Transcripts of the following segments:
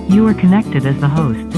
You are connected as the host.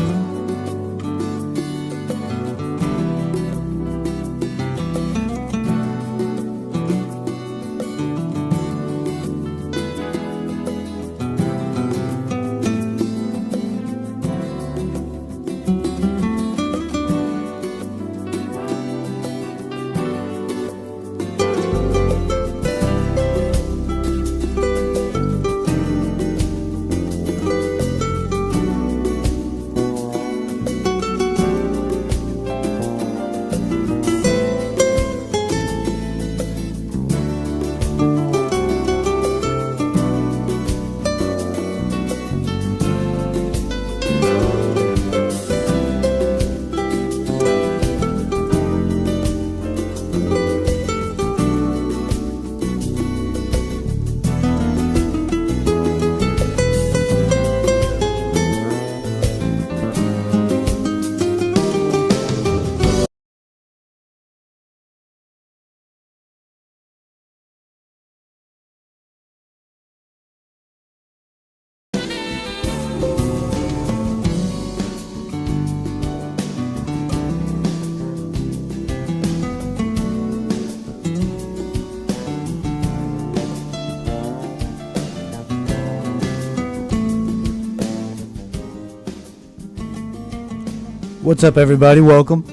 What's up, everybody? Welcome.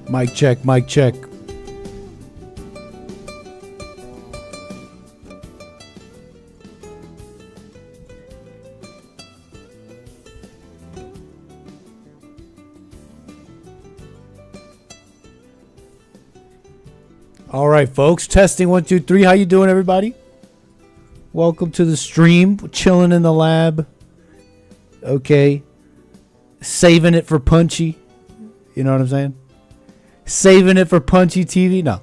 Mic check, mic check. All right, folks. Testing 1, 2, 3. How you doing, everybody? Welcome to the stream. Chilling in the lab. Okay. Saving it for Punchy. You know what I'm saying? Saving it for Punchy TV? No.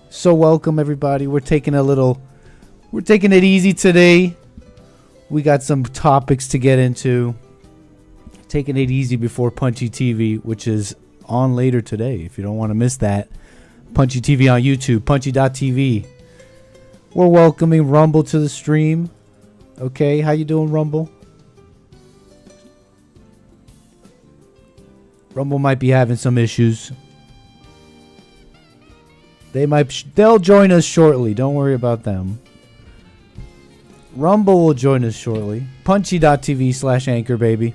So welcome, everybody. We're taking it easy today. We got some topics to get into. Taking it easy before Punchy TV, which is on later today. If you don't want to miss that, Punchy TV on YouTube, punchy.tv. We're welcoming Rumble to the stream. Okay, how you doing, Rumble? Rumble might be having some issues. They'll join us shortly. Don't worry about them. Rumble will join us shortly. Punchy.tv/anchor, baby.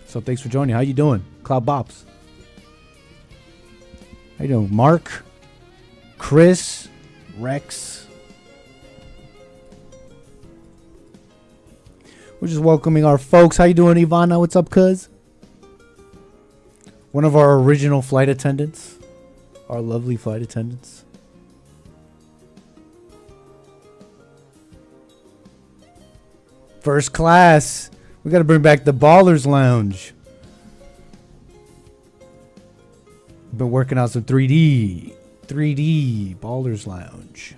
So thanks for joining. How you doing? Cloud Bops. How you doing? Mark, Chris, Rex. We're just welcoming our folks. How you doing, Ivana? What's up, cuz? One of our original flight attendants. Our lovely flight attendants. First class. We got to bring back the Ballers Lounge. Been working on some 3D Ballers Lounge.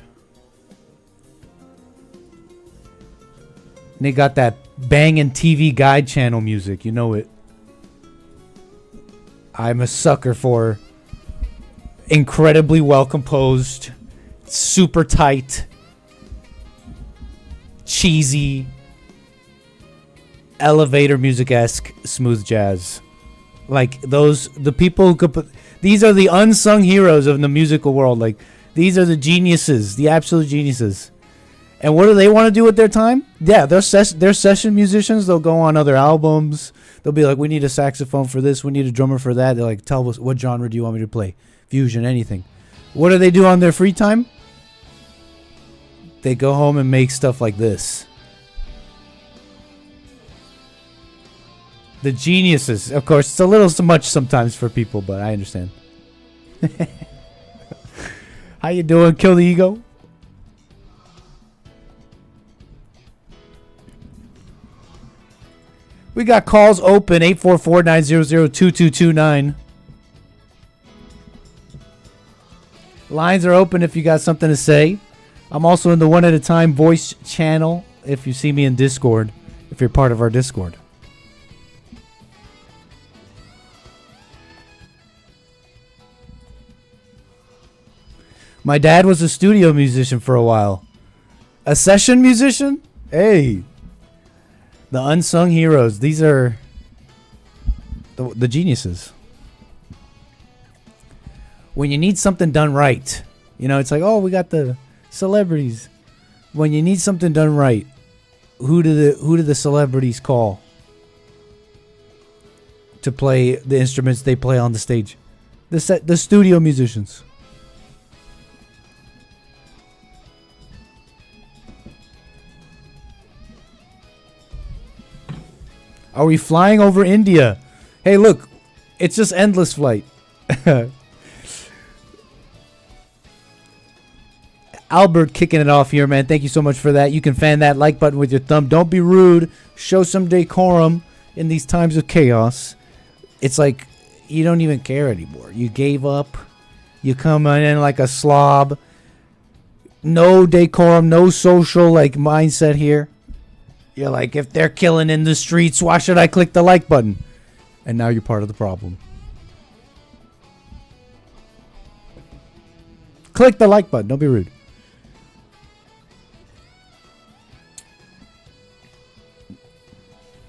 And they got that banging TV guide channel music. You know it. I'm a sucker for incredibly well composed, super tight, cheesy, elevator music-esque smooth jazz. Like the people who could put, these are the unsung heroes of the musical world. Like, these are the geniuses, the absolute geniuses. And what do they want to do with their time? Yeah, they're session musicians. They'll go on other albums. They'll be like, we need a saxophone for this, we need a drummer for that. They're like, tell us, what genre do you want me to play? Fusion, anything. What do they do on their free time? They go home and make stuff like this. The geniuses. Of course, it's a little too much sometimes for people, but I understand. How you doing? Kill the ego. We got calls open, 844-900-2229. Lines are open if you got something to say. I'm also in the one at a time voice channel. If you see me in Discord, if you're part of our Discord. My dad was a studio musician for a while. A session musician? Hey. The unsung heroes. These are the geniuses. When you need something done right, you know, it's like, oh, we got the celebrities. When you need something done right, who do the celebrities call to play the instruments they play on the stage? The studio musicians. Are we flying over India? Hey, look, it's just endless flight. Albert kicking it off here, man. Thank you so much for that. You can fan that like button with your thumb. Don't be rude. Show some decorum in these times of chaos. It's like you don't even care anymore. You gave up. You come in like a slob. No decorum, no social like mindset here. You're like, if they're killing in the streets, why should I click the like button? And now you're part of the problem. Click the like button. Don't be rude.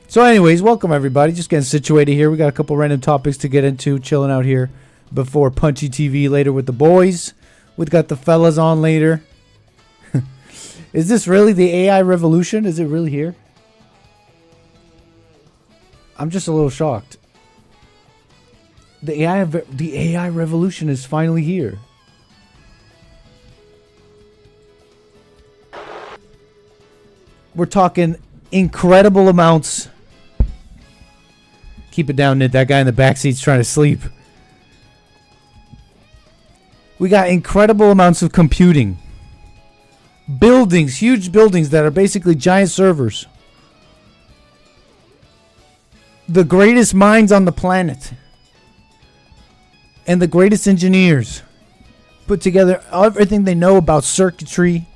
So anyways, welcome everybody. Just getting situated here. We got a couple random topics to get into. Chilling out here before Punchy TV later with the boys. We've got the fellas on later. Is this really the AI revolution? Is it really here? I'm just a little shocked. The AI revolution is finally here. We're talking incredible amounts. Keep it down, Nid. That guy in the backseat's trying to sleep. We got incredible amounts of computing. Buildings, huge buildings that are basically giant servers. The greatest minds on the planet. And the greatest engineers put together everything they know about circuitry.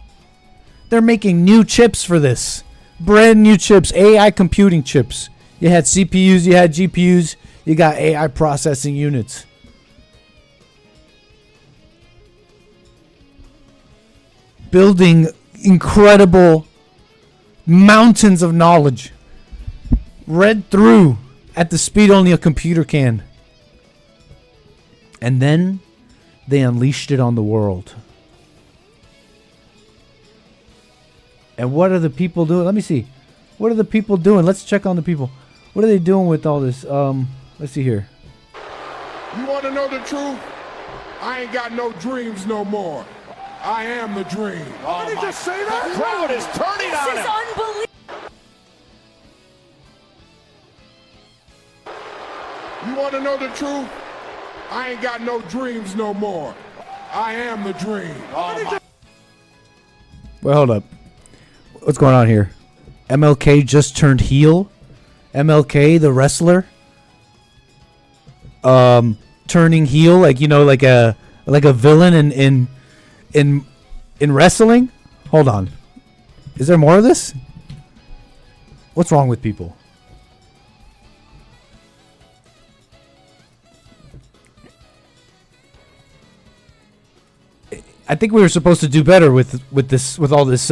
They're making new chips for this. Brand new chips, AI computing chips. You had CPUs, you had GPUs, you got AI processing units. Building incredible mountains of knowledge. Read through at the speed only a computer can. And then they unleashed it on the world. And what are the people doing? Let me see. What are the people doing? Let's check on the people. What are they doing with all this? Let's see here. You want to know the truth? I ain't got no dreams no more. I am the dream. Oh, did he just say that? The crowd is turning on him. This is unbelievable. You want to know the truth? I ain't got no dreams no more. I am the dream. Oh, Well, hold up. What's going on here? MLK just turned heel. MLK, the wrestler, turning heel, like, you know, like a villain in wrestling. Hold on. Is there more of this? What's wrong with people? I think we were supposed to do better with all this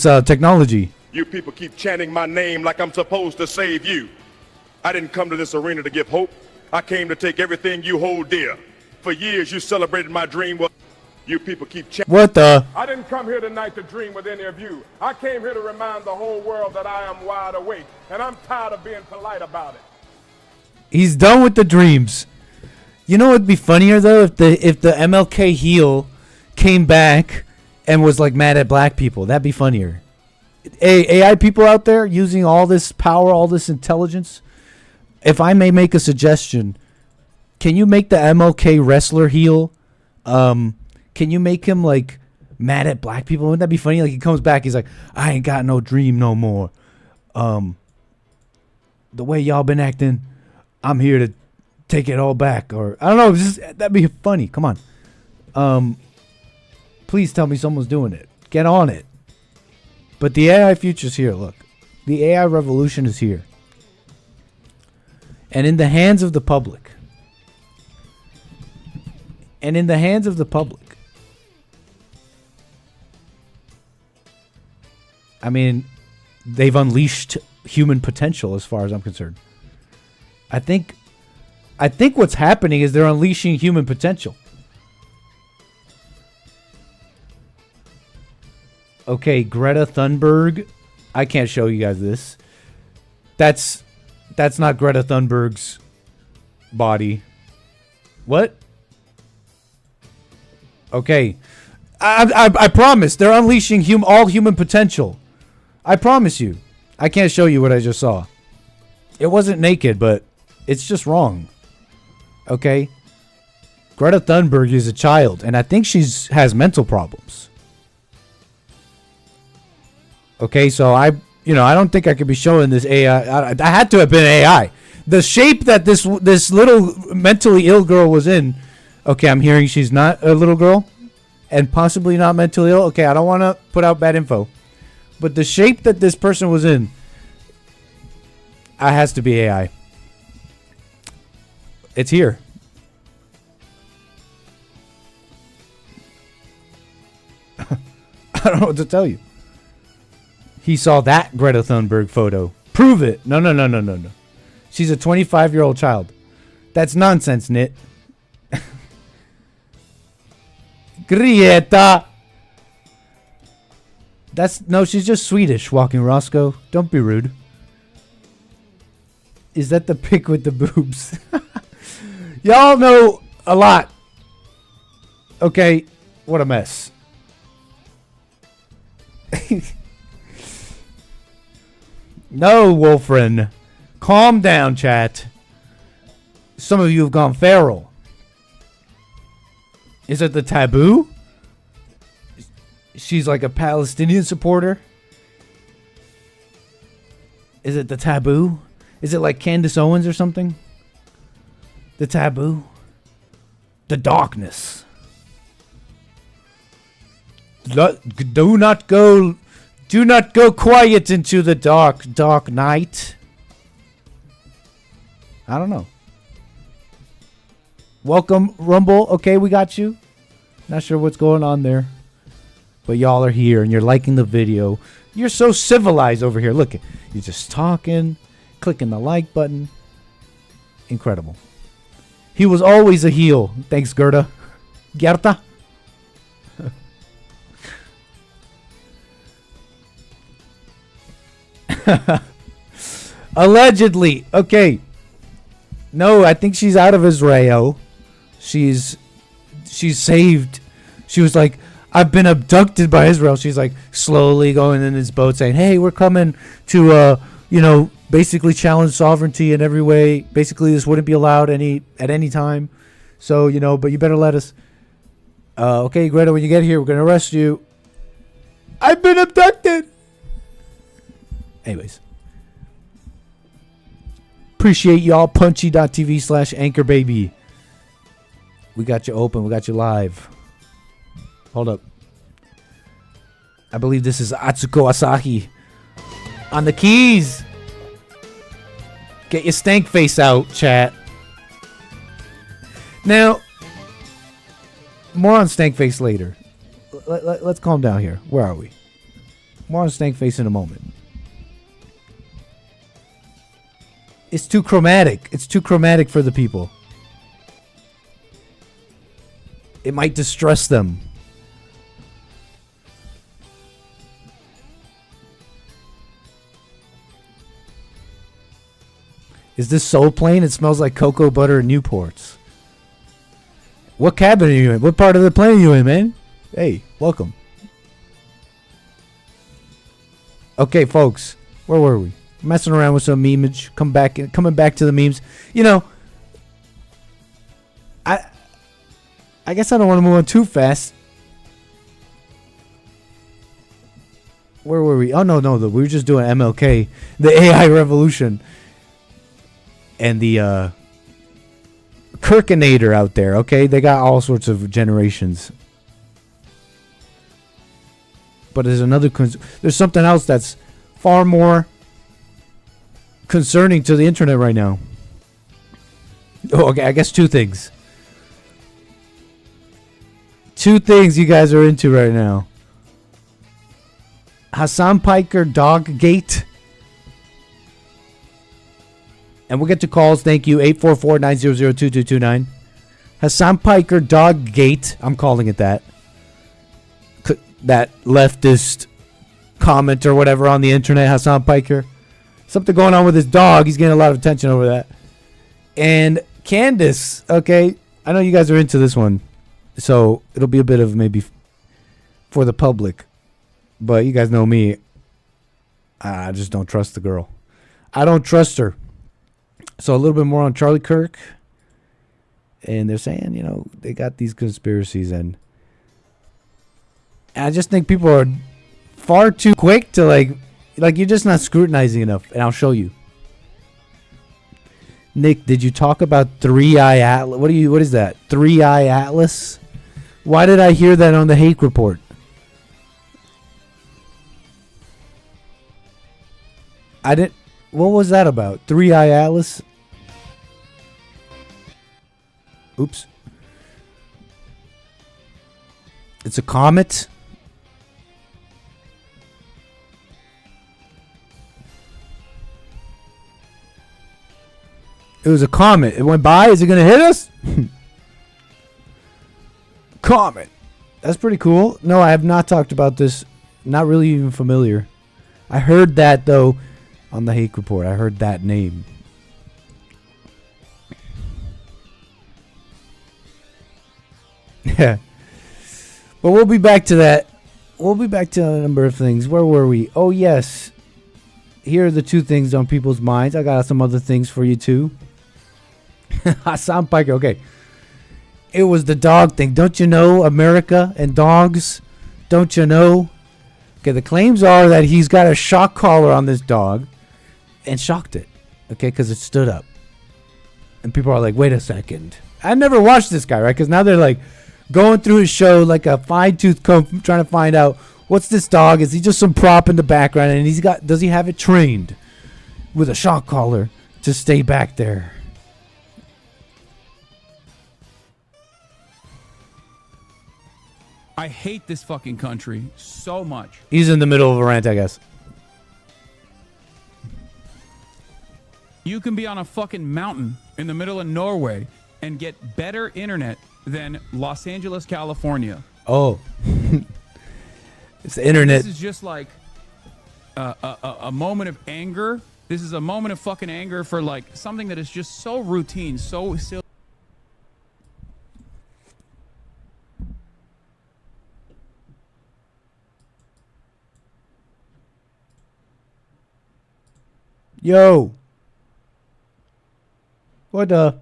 technology. You people keep chanting my name like I'm supposed to save you. I didn't come to this arena to give hope. I came to take everything you hold dear. For years you celebrated my dream. You people keep chanting. What the? I didn't come here tonight to dream with any of you. I came here to remind the whole world that I am wide awake, and I'm tired of being polite about it. He's done with the dreams. You know what'd be funnier though, if the MLK heel came back and was like mad at black people. That'd be funnier. AI people out there using all this power, all this intelligence. If I may make a suggestion, can you make the MLK wrestler heel? Can you make him like mad at black people? Wouldn't that be funny? Like he comes back, he's like, I ain't got no dream no more. The way y'all been acting, I'm here to take it all back. Or I don't know, that'd be funny. Come on. Please tell me someone's doing it. Get on it. But the AI future's here, look. The AI revolution is here. And in the hands of the public. And in the hands of the public. I mean, they've unleashed human potential as far as I'm concerned. I think what's happening is they're unleashing human potential. Okay, Greta Thunberg. I can't show you guys this. That's not Greta Thunberg's body. What? Okay. I promise they're unleashing all human potential. I promise you. I can't show you what I just saw. It wasn't naked, but it's just wrong. Okay? Greta Thunberg is a child, and I think has mental problems. Okay, so I don't think I could be showing this AI. I had to have been AI. The shape that this little mentally ill girl was in. Okay, I'm hearing she's not a little girl, and possibly not mentally ill. Okay, I don't want to put out bad info, but the shape that this person was in, has to be AI. It's here. I don't know what to tell you. He saw that Greta Thunberg photo. Prove it. No. She's a 25-year-old child. That's nonsense, Nit. Greta. She's just Swedish, Walking Roscoe. Don't be rude. Is that the pic with the boobs? Y'all know a lot. Okay, what a mess. No, Wolfrin. Calm down, chat. Some of you have gone feral. Is it the taboo? She's like a Palestinian supporter? Is it the taboo? Is it like Candace Owens or something? The taboo? The darkness. Do not go quiet into the dark night. I don't know. Welcome, Rumble. Okay, we got you. Not sure what's going on there. But y'all are here and you're liking the video. You're so civilized over here. Look, you're just talking, clicking the like button. Incredible. He was always a heel. Thanks, Gerda. Gerta. Allegedly. Okay. No, I think she's out of Israel. She's saved. She was like, I've been abducted by Israel. She's like slowly going in his boat saying, hey, we're coming to, basically challenge sovereignty in every way. Basically, this wouldn't be allowed at any time. So, but you better let us. Okay, Greta, when you get here, we're going to arrest you. I've been abducted. Anyways. Appreciate y'all. Punchy.tv/anchor baby. We got you open. We got you live. Hold up. I believe this is Atsuko Asahi on the keys. Get your stank face out, chat. Now, more on stank face later. Let's calm down here. Where are we? More on stank face in a moment. It's too chromatic. It's too chromatic for the people. It might distress them. Is this Soul Plane? It smells like cocoa butter and Newports. What cabin are you in? What part of the plane are you in, man? Hey, welcome. Okay, folks. Where were we? Messing around with some memeage. Coming back to the memes. I guess I don't want to move on too fast. Where were we? Oh, no. We were just doing MLK. The AI revolution. And the Kirkinator out there, okay? They got all sorts of generations. But there's something else that's far more concerning to the internet right now. Oh, okay, I guess two things. Two things you guys are into right now. Hassan Piker dog gate. And we'll get to calls. Thank you. 844-900-2229. Hassan Piker dog gate. I'm calling it that. That leftist comment or whatever on the internet. Hassan Piker. Something going on with his dog. He's getting a lot of attention over that. And Candace. Okay. I know you guys are into this one. So it'll be a bit of maybe for the public. But you guys know me. I just don't trust the girl. I don't trust her. So a little bit more on Charlie Kirk. And they're saying, you know, they got these conspiracies. And I just think people are far too quick to like you're just not scrutinizing enough. And I'll show you. Nick, did you talk about 3-Eye Atlas? What is that? 3-Eye Atlas? Why did I hear that on the Hake Report? I didn't. What was that about? 3-Eye Atlas? Oops. It's a comet. It was a comet. It went by. Is it going to hit us? Comet. That's pretty cool. No, I have not talked about this. Not really even familiar. I heard that, though, on the Hake Report. I heard that name. Yeah. But we'll be back to that. We'll be back to a number of things. Where were we? Oh, yes. Here are the two things on people's minds. I got some other things for you, too. Hassan Piker. Okay. It was the dog thing. Don't you know America and dogs? Don't you know? Okay, the claims are that he's got a shock collar on this dog and shocked it. Okay, because it stood up. And people are like, wait a second. I never watched this guy, right? Because now they're like going through his show like a fine-tooth comb trying to find out what's this dog? Is he just some prop in the background? And does he have it trained with a shock collar to stay back there? I hate this fucking country so much. He's in the middle of a rant, I guess. You can be on a fucking mountain in the middle of Norway and get better internet than Los Angeles, California. Oh. It's the internet. This is just like a moment of anger. This is a moment of fucking anger for like something that is just so routine, so silly. Yo. What the?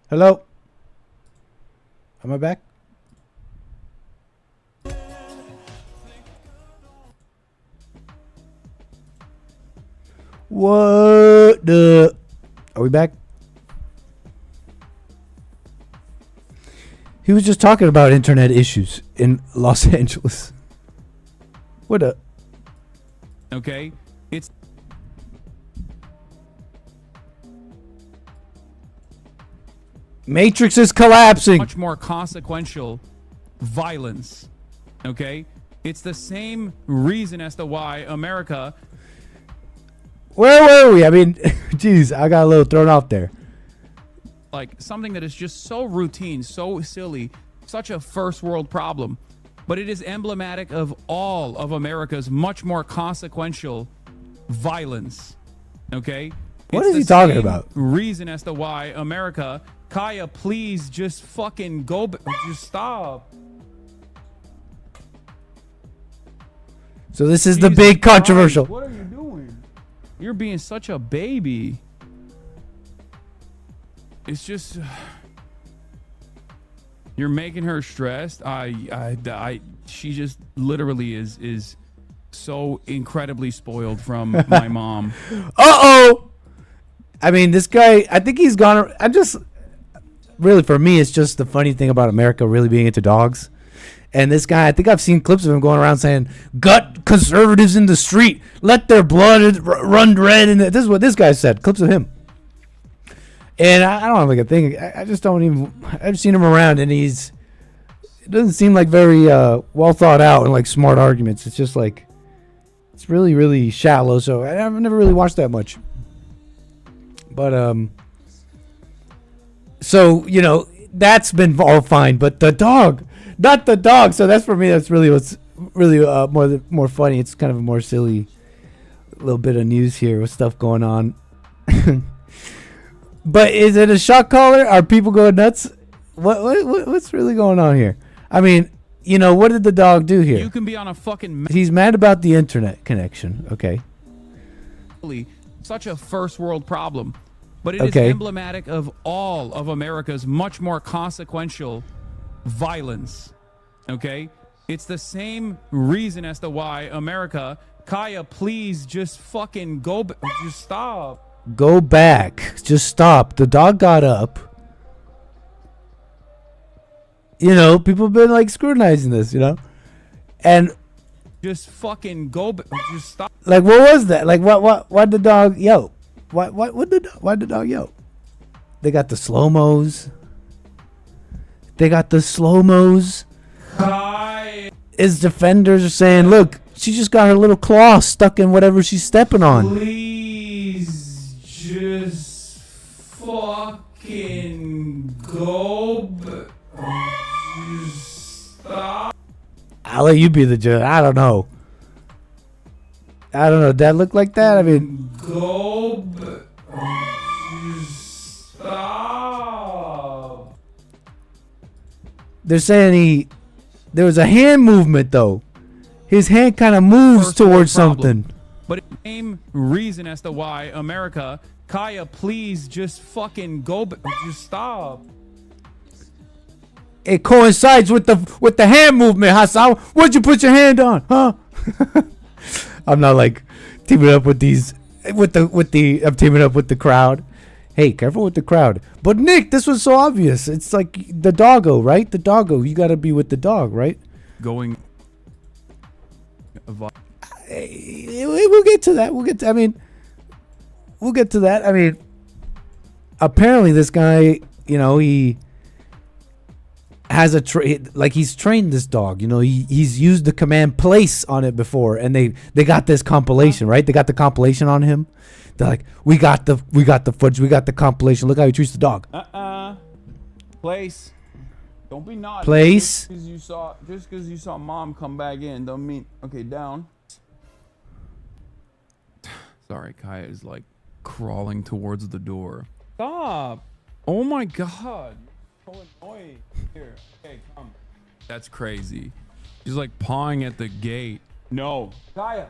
Hello? Am I back? What the? Are we back? He was just talking about internet issues in Los Angeles. What a... Okay? It's... Matrix is collapsing. Much more consequential violence. Okay? It's the same reason as to why America... Where were we? I mean, geez, I got a little thrown off there. Like something that is just so routine, so silly, such a first world problem, but it is emblematic of all of America's much more consequential violence. Okay? What is he talking about? Reason as to why America, Kaya, please just fucking go, just stop. So this is the big controversial. What are you doing? You're being such a baby. It's just you're making her stressed. She just literally is so incredibly spoiled from my mom. Uh-oh. I mean, this guy, I think he's gone. really for me, it's just the funny thing about America really being into dogs. And this guy, I think I've seen clips of him going around saying, "Gut conservatives in the street, let their blood run red." And this is what this guy said. Clips of him. And I don't have like a thing. I just don't even. I've seen him around, and it doesn't seem like very well thought out and like smart arguments. It's just like it's really, really shallow. So I've never really watched that much. But so that's been all fine. But the dog, not the dog. So that's for me. That's really what's really more funny. It's kind of a more silly little bit of news here with stuff going on. But is it a shock collar? Are people going nuts? What's really going on here? I mean, what did the dog do here? You can be on a fucking... He's mad about the internet connection. Okay. Such a first world problem. But it is emblematic of all of America's much more consequential violence. Okay? It's the same reason as to why America... Kaya, please just fucking go... Just stop. Go back. Just stop. The dog got up. People have been like scrutinizing this, and just fucking go. Just stop. Like, what was that? Like, why'd the dog yelp? Why'd the dog yelp? They got the slow-mos. His defenders are saying, look, she just got her little claw stuck in whatever she's stepping on. Please. Just fucking go. Just stop. I'll let you be the judge. I don't know. Did that look like that? I mean, go. Just stop. They're saying there was a hand movement though. His hand kind of moves towards something. But it's the same reason as to why America... Kaya, please just fucking go. Just stop. It coincides with the hand movement, Hassan. What'd you put your hand on, huh? I'm not like teaming up with these I'm teaming up with the crowd. Hey, careful with the crowd. But Nick, this was so obvious. It's like the doggo, right? The doggo. You got to be with the dog, right? Going. We'll get to that. We'll get to that. I mean, apparently this guy, he has he's trained this dog. He's used the command place on it before, and they got this compilation, right? They got the compilation on him. They're like, we got the footage, we got the compilation. Look how he treats the dog. Place. Don't be naughty. Place. Just because you saw mom come back in, don't mean down. Sorry, Kaya is like crawling towards the door. Stop! Oh my god! So annoying. Here, okay, come. That's crazy. She's like pawing at the gate. No. Kaya,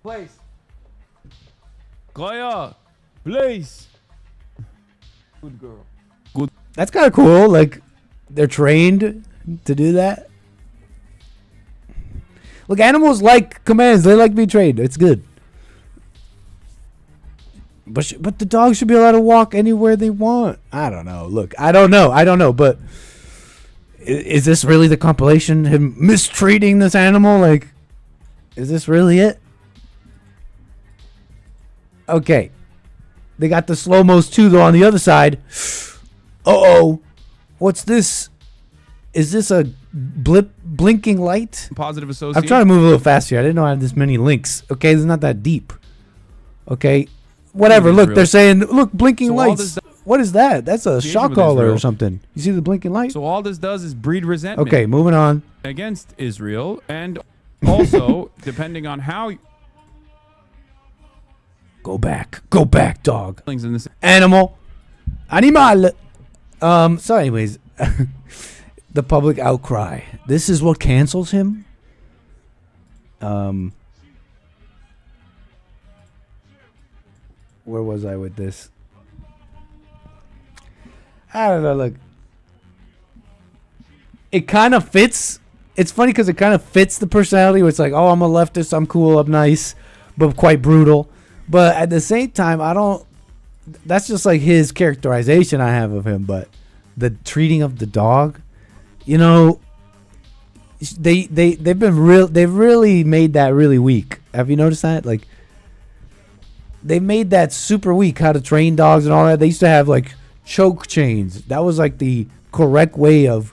place. Kaya, place. Good girl. Good. That's kind of cool. Like, they're trained to do that. Look, animals like commands. They like being trained. It's good. But the dog should be allowed to walk anywhere they want. I don't know. Look, I don't know. But is this really the compilation? Him mistreating this animal? Like, is this really it? Okay. They got the slow-mos too, though, on the other side. Uh-oh. What's this? Is this a blinking light? Positive association. I'm trying to move a little faster. I didn't know I had this many links. Okay, this is not that deep. Okay. Whatever. Look, they're saying, look, blinking lights. What is that? That's a shock collar or something. You see the blinking light? So all this does is breed resentment. Okay, moving on. Against Israel, and also, depending on how... Go back, dog. In this Animal. Animal. So anyways, the public outcry. This is what cancels him? Where was I with this? I don't know. Look, it kind of fits. It's funny because it kind of fits the personality where it's like, oh, I'm a leftist, I'm cool, I'm nice, but quite brutal. But at the same time, I don't. That's just like his characterization I have of him. But the treating of the dog, you know, they've really made that really weak. Have you noticed that? Like, they made that super weak, how to train dogs and all that. They used to have like choke chains. That was like the correct way of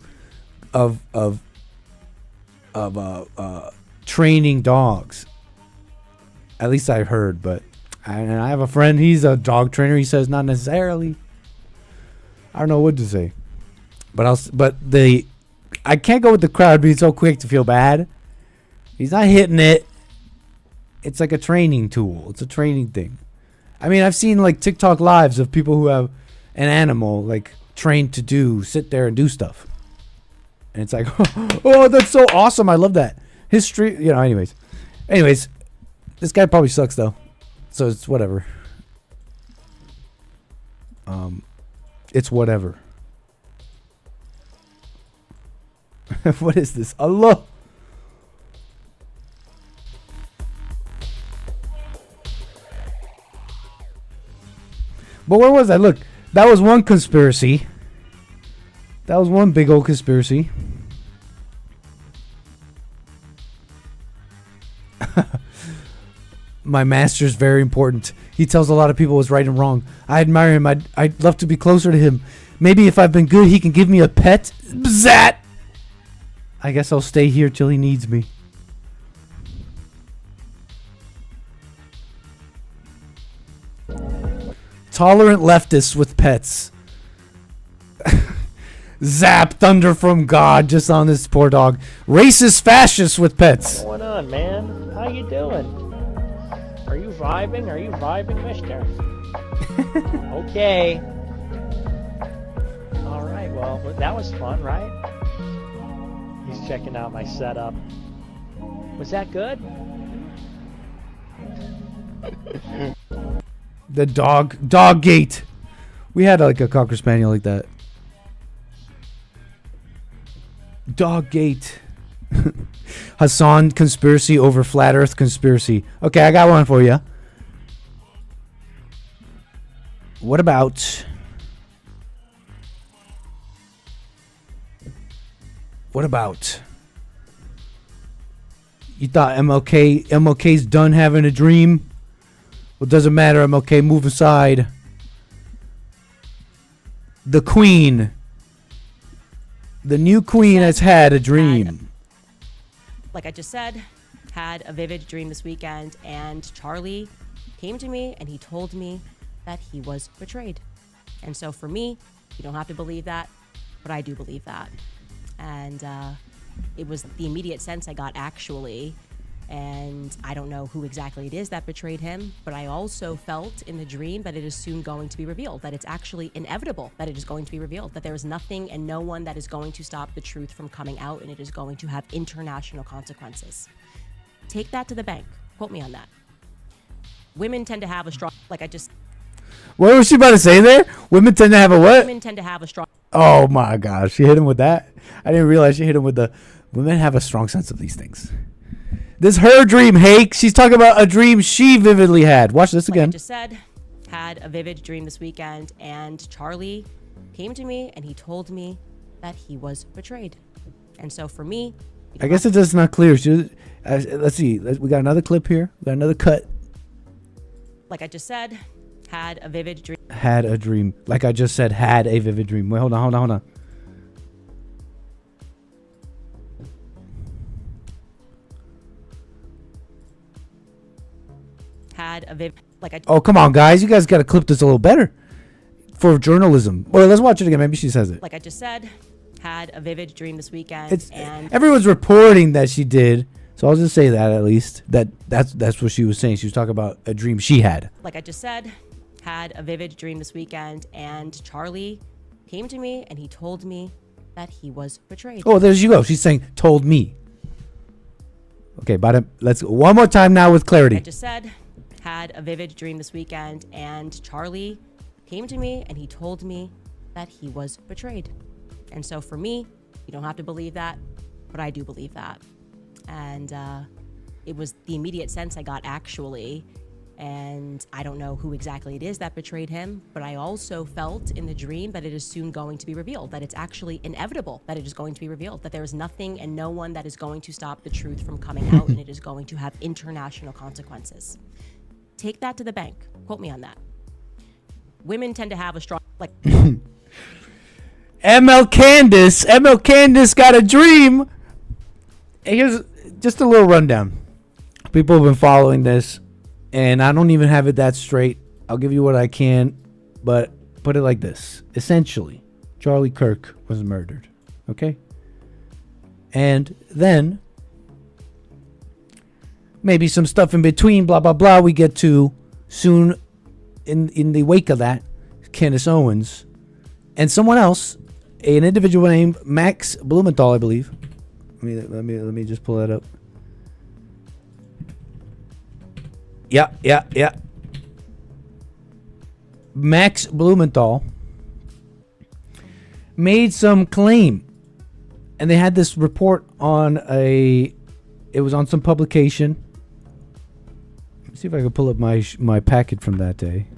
training dogs. At least I heard, but I have a friend, he's a dog trainer. He says not necessarily. I don't know what to say. I can't go with the crowd being so quick to feel bad. He's not hitting it. It's like a training tool. It's a training thing. I mean, I've seen like TikTok lives of people who have an animal like trained to sit there and do stuff. And it's like, oh, that's so awesome. I love that. History, you know, anyways, this guy probably sucks though. So it's whatever. It's whatever. What is this? Allah. But where was I? Look, that was one conspiracy. That was one big old conspiracy. My master's very important. He tells a lot of people what's right and wrong. I admire him. I'd love to be closer to him. Maybe if I've been good, he can give me a pet. Bzat! I guess I'll stay here till he needs me. Tolerant leftists with pets. Zap, thunder from God just on this poor dog. Racist fascists with pets. What's going on, man? How you doing? Are you vibing? Are you vibing, mister? Okay. All right, well, that was fun, right? He's checking out my setup. Was that good? The dog gate. We had like a Cocker Spaniel like that. Dog gate. Hassan conspiracy over flat earth conspiracy. Okay, I got one for you. What about you thought MLK's done having a dream? Well, doesn't matter, MLK, move aside. The queen. The new queen has had a dream. Like I just said, had a vivid dream this weekend, and Charlie came to me and he told me that he was betrayed. And so for me, you don't have to believe that, but I do believe that. And it was the immediate sense I got, actually. And I don't know who exactly it is that betrayed him, but I also felt in the dream that it is soon going to be revealed, that it's actually inevitable that it is going to be revealed, that there is nothing and no one that is going to stop the truth from coming out, and it is going to have international consequences. Take that to the bank. Quote me on that. Women tend to have a strong, like I just... What was she about to say there? Women tend to have a what? Women tend to have a strong... Oh my gosh, she hit him with that? I didn't realize she hit him with the... Women have a strong sense of these things. This is her dream, Hake. She's talking about a dream she vividly had. Watch this again. Like I just said, had a vivid dream this weekend, and Charlie came to me and he told me that he was betrayed. And so for me... I guess it's just not clear. Let's see. We got another clip here. We got another cut. Like I just said, had a vivid dream. Had a dream. Like I just said, had a vivid dream. Wait, hold on. Had a vivid... Oh, come on, guys. You guys got to clip this a little better for journalism. Well, let's watch it again. Maybe she says it. Like I just said, had a vivid dream this weekend. Everyone's reporting that she did, so I'll just say that at least. That's what she was saying. She was talking about a dream she had. Like I just said, had a vivid dream this weekend, and Charlie came to me and he told me that he was betrayed. Oh, there you go. She's saying, told me. Okay, but let's go one more time now with clarity. Like I just said, had a vivid dream this weekend, and Charlie came to me and he told me that he was betrayed. And so for me, you don't have to believe that, but I do believe that. And it was the immediate sense I got, actually. And I don't know who exactly it is that betrayed him, but I also felt in the dream that it is soon going to be revealed, that it's actually inevitable that it is going to be revealed, that there is nothing and no one that is going to stop the truth from coming out, and it is going to have international consequences. Take that to the bank. Quote me on that. Women tend to have a strong, like... ML Candace got a dream. Here's just a little rundown. People have been following this, and I don't even have it that straight. I'll give you what I can, but put it like this. Essentially, Charlie Kirk was murdered, okay? And then, maybe some stuff in between, blah, blah, blah, we get to soon in the wake of that, Candace Owens, and someone else, an individual named Max Blumenthal, I believe. Let me just pull that up. Yeah. Max Blumenthal made some claim, and they had this report on it was on some publication. Let's see if I can pull up my packet from that day.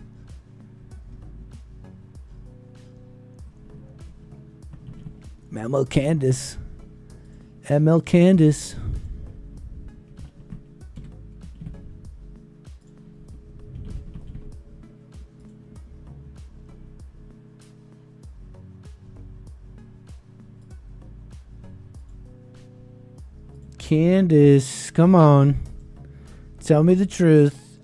ML Candace. Candace, come on. Tell me the truth.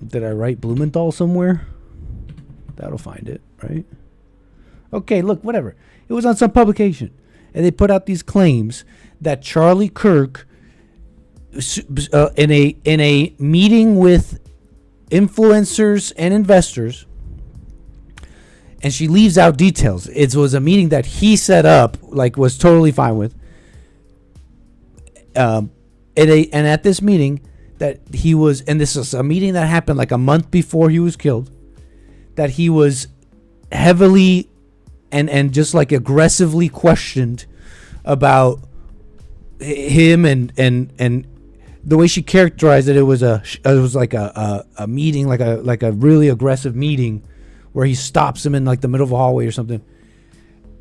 Did I write Blumenthal somewhere? That'll find it, right? Okay, look, whatever. It was on some publication. And they put out these claims that Charlie Kirk, in a meeting with influencers and investors, and she leaves out details. It was a meeting that he set up, like was totally fine with. And at this meeting that he was, and this is a meeting that happened like a month before he was killed, that he was heavily and just like aggressively questioned about him and the way she characterized it. It was like a meeting, like a really aggressive meeting, where he stops him in like the middle of a hallway or something,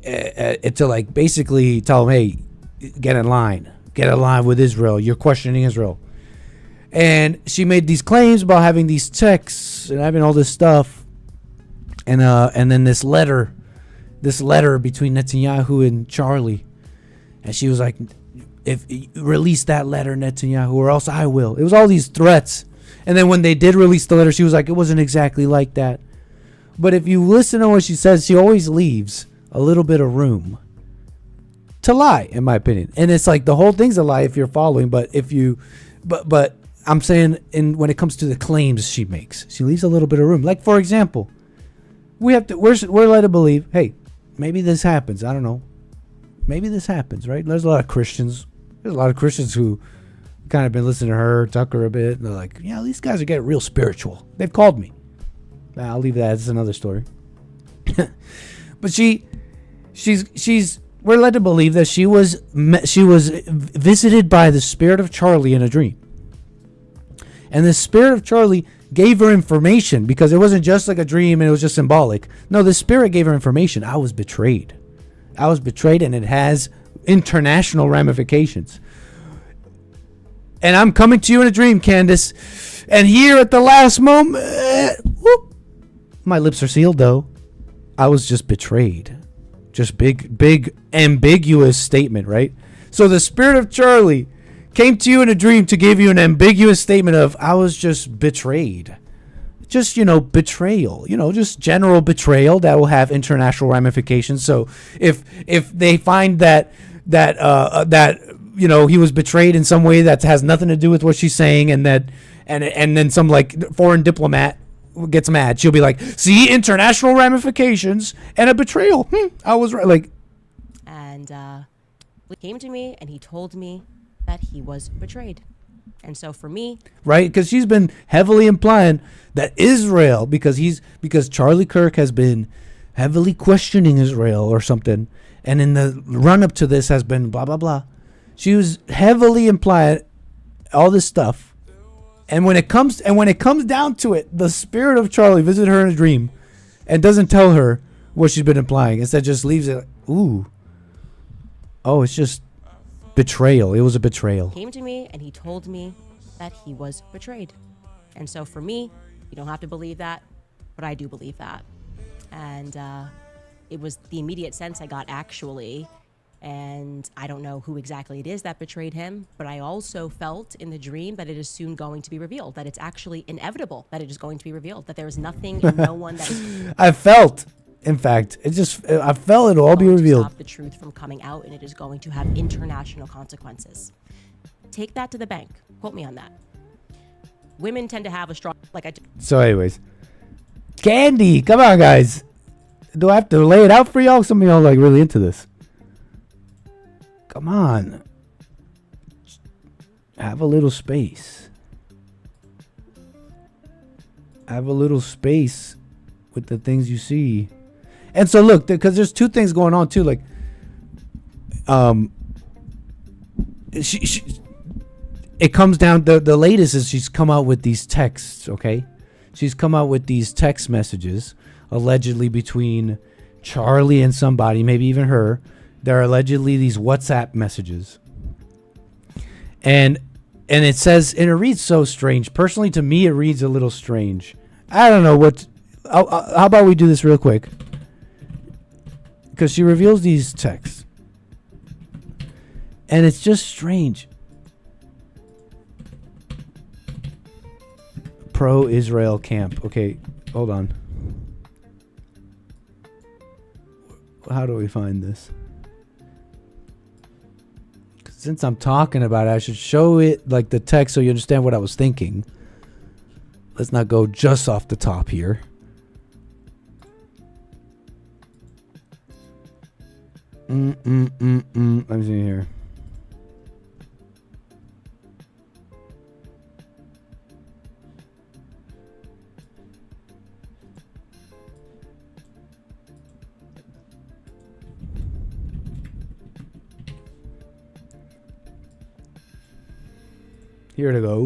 to like basically tell him, hey, get in line with Israel. You're questioning Israel. And she made these claims about having these texts and having all this stuff, and then this letter between Netanyahu and Charlie, and she was like, if release that letter, Netanyahu, or else I will. It was all these threats. And then when they did release the letter, she was like, it wasn't exactly like that. But if you listen to what she says, she always leaves a little bit of room to lie, in my opinion. And it's like the whole thing's a lie if you're following. But but I'm saying, when it comes to the claims she makes, she leaves a little bit of room. Like, for example, we're led to believe, hey, maybe this happens. I don't know. Maybe this happens, right? There's a lot of Christians who kind of been listening to her, Tucker a bit. And they're like, yeah, these guys are getting real spiritual. They've called me. I'll leave that. It's another story. But we're led to believe that she was visited by the spirit of Charlie in a dream. And the spirit of Charlie gave her information, because it wasn't just like a dream and it was just symbolic. No, the spirit gave her information. I was betrayed, and it has international ramifications. And I'm coming to you in a dream, Candace. And here at the last moment, whoop, my lips are sealed, though. I was just betrayed. Just big, ambiguous statement, right? So the spirit of Charlie came to you in a dream to give you an ambiguous statement of, I was just betrayed. Just, betrayal, just general betrayal that will have international ramifications. So if they find that he was betrayed in some way that has nothing to do with what she's saying, and then some like foreign diplomat gets mad, she'll be like, see, international ramifications and a betrayal. I was right. Like, and he came to me and he told me that he was betrayed. And so for me, right, because she's been heavily implying that Israel, because Charlie Kirk has been heavily questioning Israel or something, and in the run up to this has been blah blah blah. She was heavily implied all this stuff, and when it comes down to it, the spirit of Charlie visited her in a dream, and doesn't tell her what she's been implying. Instead, just leaves it. Ooh, oh, it's just betrayal. It was a betrayal. Came to me and he told me that he was betrayed, and so for me, you don't have to believe that, but I do believe that, and it was the immediate sense I got actually. And I don't know who exactly it is that betrayed him, but I also felt in the dream that it is soon going to be revealed, that it's actually inevitable that it is going to be revealed, that there is nothing and no one that is I felt, in fact, I felt it all be going to revealed. stop the truth from coming out, and it is going to have international consequences. Take that to the bank. Quote me on that. Women tend to have a strong, So anyways, Candy, come on, guys. Do I have to lay it out for y'all? Some of y'all like really into this. Come on. Have a little space. Have a little space with the things you see. And so look, because there's two things going on too. Like, it comes down. The latest is she's come out with these texts. Okay, she's come out with these text messages allegedly between Charlie and somebody, maybe even her. There are allegedly these WhatsApp messages. And it says, and it reads so strange. Personally, to me, it reads a little strange. I don't know what. How about we do this real quick? Because she reveals these texts. And it's just strange. Pro-Israel camp. Okay, hold on. How do we find this? Since I'm talking about it, I should show it like the text so you understand what I was thinking. Let's not go just off the top here. Let me see here.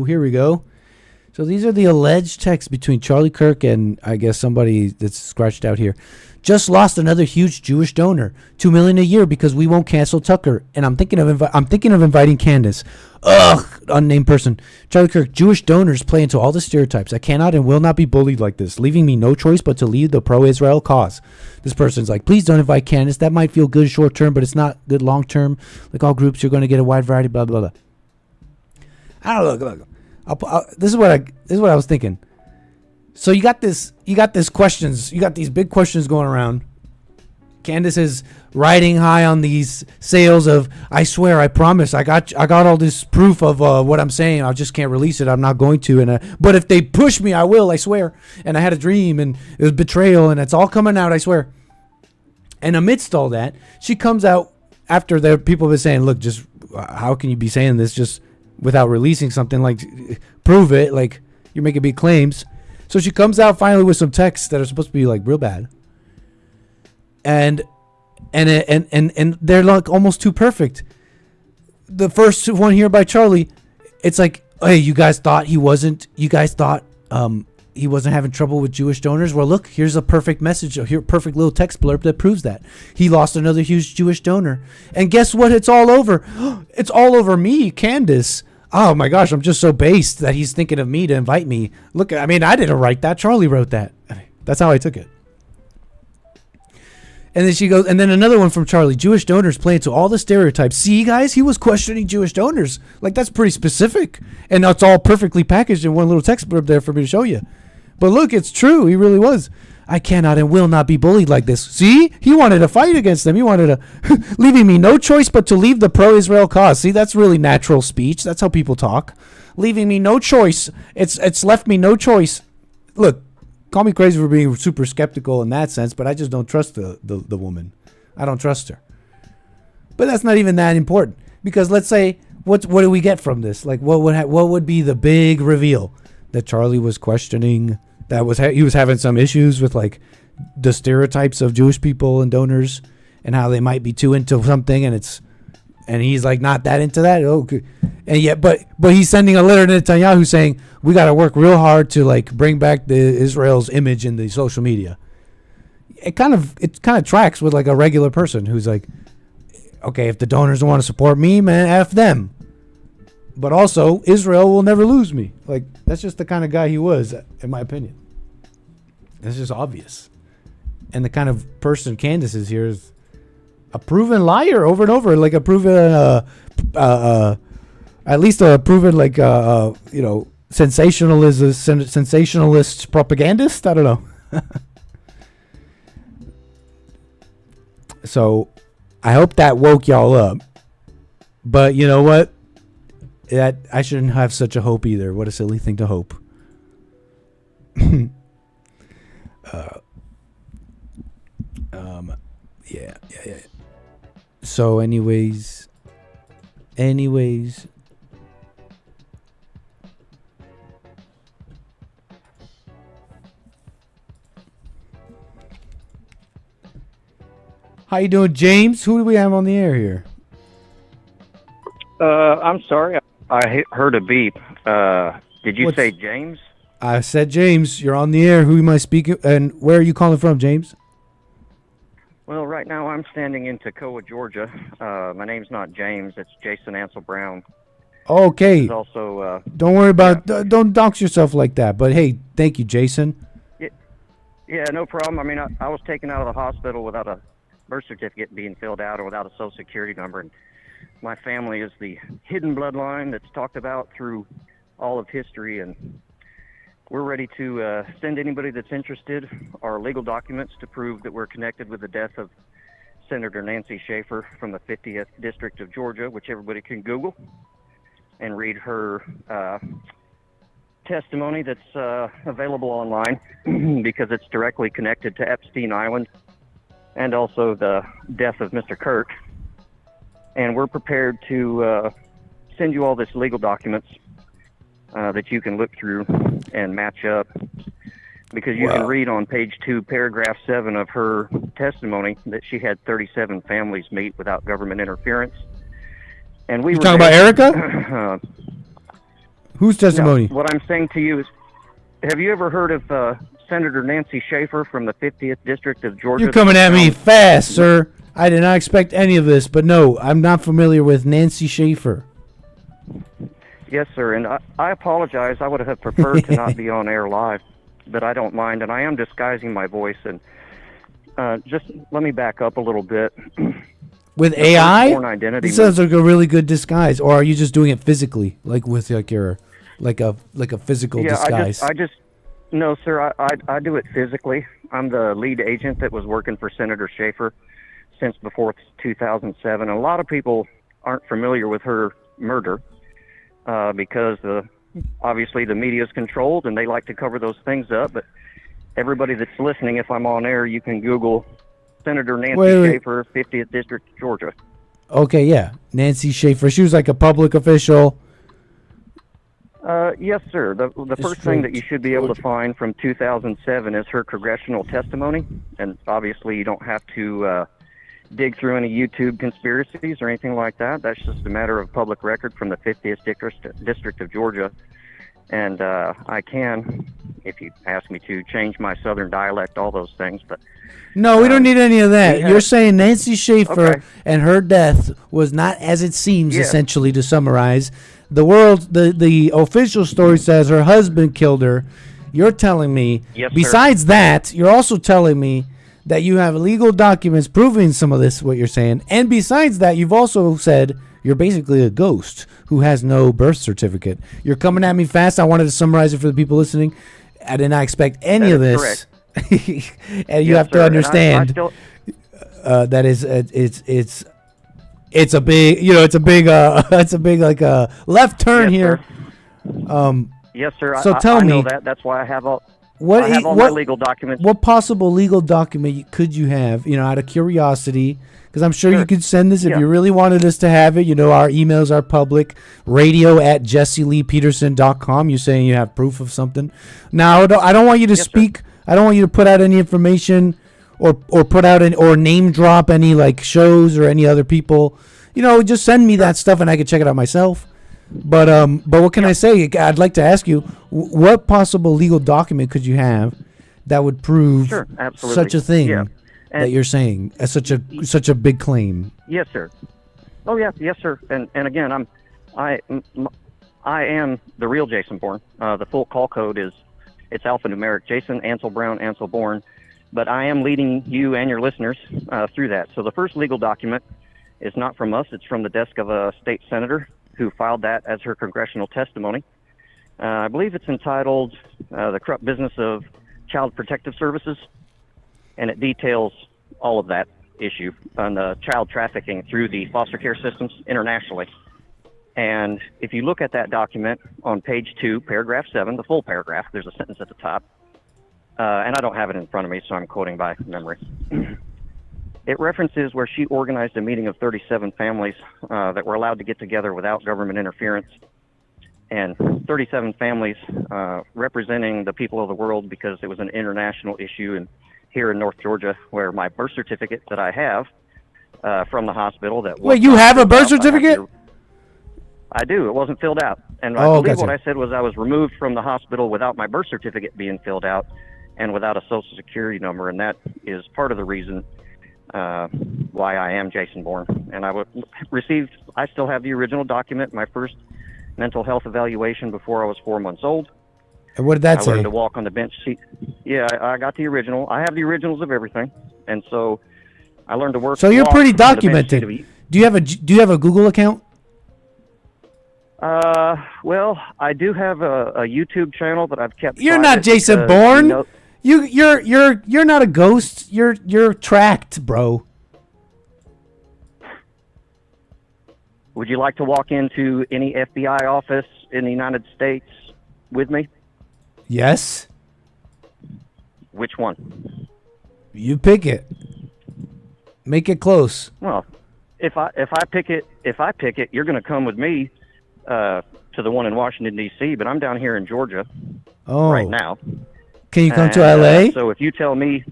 Here we go. So these are the alleged texts between Charlie Kirk and I guess somebody that's scratched out here. Just lost another huge Jewish donor, $2 million a year because we won't cancel Tucker. And I'm thinking of inviting Candace. Ugh, unnamed person. Charlie Kirk, Jewish donors play into all the stereotypes. I cannot and will not be bullied like this, leaving me no choice but to lead the pro-Israel cause. This person's like, please don't invite Candace. That might feel good short term, but it's not good long term. Like all groups, you're going to get a wide variety. Blah blah blah. I don't know. Look. This is what I was thinking. So you got these big questions going around. Candace is riding high on these sales of, I swear, I promise, I got all this proof of what I'm saying. I just can't release it. I'm not going to. But if they push me, I will. I swear. And I had a dream, and it was betrayal, and it's all coming out. I swear. And amidst all that, she comes out after the people have been saying, look, just how can you be saying this just without releasing something? Like, prove it. Like, you're making big claims. So she comes out finally with some texts that are supposed to be like real bad. And they're like almost too perfect. The first one here by Charlie, it's like, hey, you guys thought he wasn't having trouble with Jewish donors? Well, look, here's a perfect message, perfect little text blurb that proves that. He lost another huge Jewish donor. And guess what? It's all over. It's all over me, Candace. Oh my gosh, I'm just so based that he's thinking of me to invite me. Look, I mean, I didn't write that. Charlie wrote that. That's how I took it. And then she goes, and then another one from Charlie. Jewish donors play into all the stereotypes. See, guys, he was questioning Jewish donors. Like, that's pretty specific. And it's all perfectly packaged in one little text blurb there for me to show you. But look, it's true. He really was. I cannot and will not be bullied like this. See, he wanted to fight against them. He wanted to, leaving me no choice but to leave the pro-Israel cause. See, that's really natural speech. That's how people talk. Leaving me no choice. It's left me no choice. Look, call me crazy for being super skeptical in that sense, but I just don't trust the woman. I don't trust her. But that's not even that important, because let's say, what do we get from this? Like, what would be the big reveal? That Charlie was questioning, that he was having some issues with like the stereotypes of Jewish people and donors, and how they might be too into something, and he's like not that into that. Okay, and yet, but he's sending a letter to Netanyahu saying we got to work real hard to like bring back the Israel's image in the social media. It kind of tracks with like a regular person who's like, okay, if the donors don't want to support me, man, F them. But also, Israel will never lose me. Like, that's just the kind of guy he was, in my opinion. It's just obvious. And the kind of person Candace is here is a proven liar over and over. Like a proven, at least a proven, like, sensationalist propagandist. I don't know. So, I hope that woke y'all up. But you know what? That I shouldn't have such a hope either. What a silly thing to hope. Yeah. So, anyways. How you doing, James? Who do we have on the air here? I'm sorry. I heard a beep. Did you say James? I said James. You're on the air. Who am I speaking? And where are you calling from, James? Well, right now I'm standing in Toccoa, Georgia. My name's not James. It's Jason Ansel Brown. Okay. He's also. Don't worry about. Don't dox yourself like that. But hey, thank you, Jason. Yeah, no problem. I mean, I was taken out of the hospital without a birth certificate being filled out or without a social security number. And my family is the hidden bloodline that's talked about through all of history, and we're ready to send anybody that's interested our legal documents to prove that we're connected with the death of Senator Nancy Schaefer from the 50th District of Georgia, which everybody can Google and read her testimony that's available online because it's directly connected to Epstein Island and also the death of Mr. Kirk. And we're prepared to send you all this legal documents that you can look through and match up. Because you can read on page 2, paragraph 7 of her testimony that she had 37 families meet without government interference. And we You were talking about Erica? Whose testimony? No, what I'm saying to you is, have you ever heard of Senator Nancy Schaefer from the 50th District of Georgia? You're coming at me fast, sir. I did not expect any of this, but no, I'm not familiar with Nancy Schaefer. Yes, sir, and I apologize. I would have preferred to not be on air live, but I don't mind, and I am disguising my voice. And just let me back up a little bit. With AI? Identity This sounds like a really good disguise. Or are you just doing it physically, like with like your like a physical disguise? No, sir. I do it physically. I'm the lead agent that was working for Senator Schaefer since before 2007. A lot of people aren't familiar with her murder because obviously the media is controlled and they like to cover those things up. But everybody that's listening, if I'm on air, you can Google Senator Nancy Schaefer, 50th District, Georgia. Okay, yeah. Nancy Schaefer. She was like a public official. Yes, sir. The first thing that you should be able to find from 2007 is her congressional testimony. And obviously you don't have to dig through any YouTube conspiracies or anything like that. That's just a matter of public record from the 50th District of Georgia. And I can, if you ask me to, change my southern dialect, all those things. But no, we don't need any of that. You're saying Nancy Schaefer and her death was not as it seems, essentially, to summarize. The official story says her husband killed her. You're telling me, besides that, you're also telling me that you have legal documents proving some of this, what you're saying. And besides that, you've also said you're basically a ghost who has no birth certificate. You're coming at me fast. I wanted to summarize it for the people listening. I did not expect any of this. And you have to understand that it's a big, it's a big like a left turn here. Yes, sir. So tell me, I know that. That's why I have all my legal documents. What possible legal document could you have, out of curiosity? Because I'm sure you could send this if you really wanted us to have it. Our emails are public. radio@jesseleepeterson.com. You're saying you have proof of something. Now, I don't want you to speak. I don't want you to put out any information or put out or name drop any like shows or any other people, just send me that stuff and I can check it out myself. But what can I say? I'd like to ask you, what possible legal document could you have that would prove such a thing that you're saying as such a big claim? Yes, sir. Oh, yeah, yes, sir. And again, I am the real Jason Bourne. The full call code it's alphanumeric: Jason Ansel Brown Ansel Bourne. But I am leading you and your listeners through that. So the first legal document is not from us; it's from the desk of a state senator who filed that as her congressional testimony. I believe it's entitled "The Corrupt Business of Child Protective Services," and it details all of that issue on child trafficking through the foster care systems internationally. And if you look at that document on page 2, paragraph 7, the full paragraph, there's a sentence at the top, and I don't have it in front of me, so I'm quoting by memory. It references where she organized a meeting of 37 families that were allowed to get together without government interference, and 37 families representing the people of the world, because it was an international issue. And here in North Georgia, where my birth certificate that I have from the hospital that wait, you have a birth certificate? I do. It wasn't filled out. And I believe what I said was I was removed from the hospital without my birth certificate being filled out and without a social security number. And that is part of the reason why I am Jason Bourne. And I still have the original document, my first mental health evaluation before I was 4 months old. And what did that say? I learned to walk on the bench seat. Yeah, I got the original. I have the originals of everything. And so I learned to work. So you're pretty documented. Do you have a Google account? Well, I do have a YouTube channel that I've kept. You're not Jason Bourne. You're not a ghost. You're tracked, bro. Would you like to walk into any FBI office in the United States with me? Yes. Which one? You pick it. Make it close. Well, if I pick it, you're going to come with me to the one in Washington D.C. But I'm down here in Georgia right now. Can you come to L.A.? So if you tell me,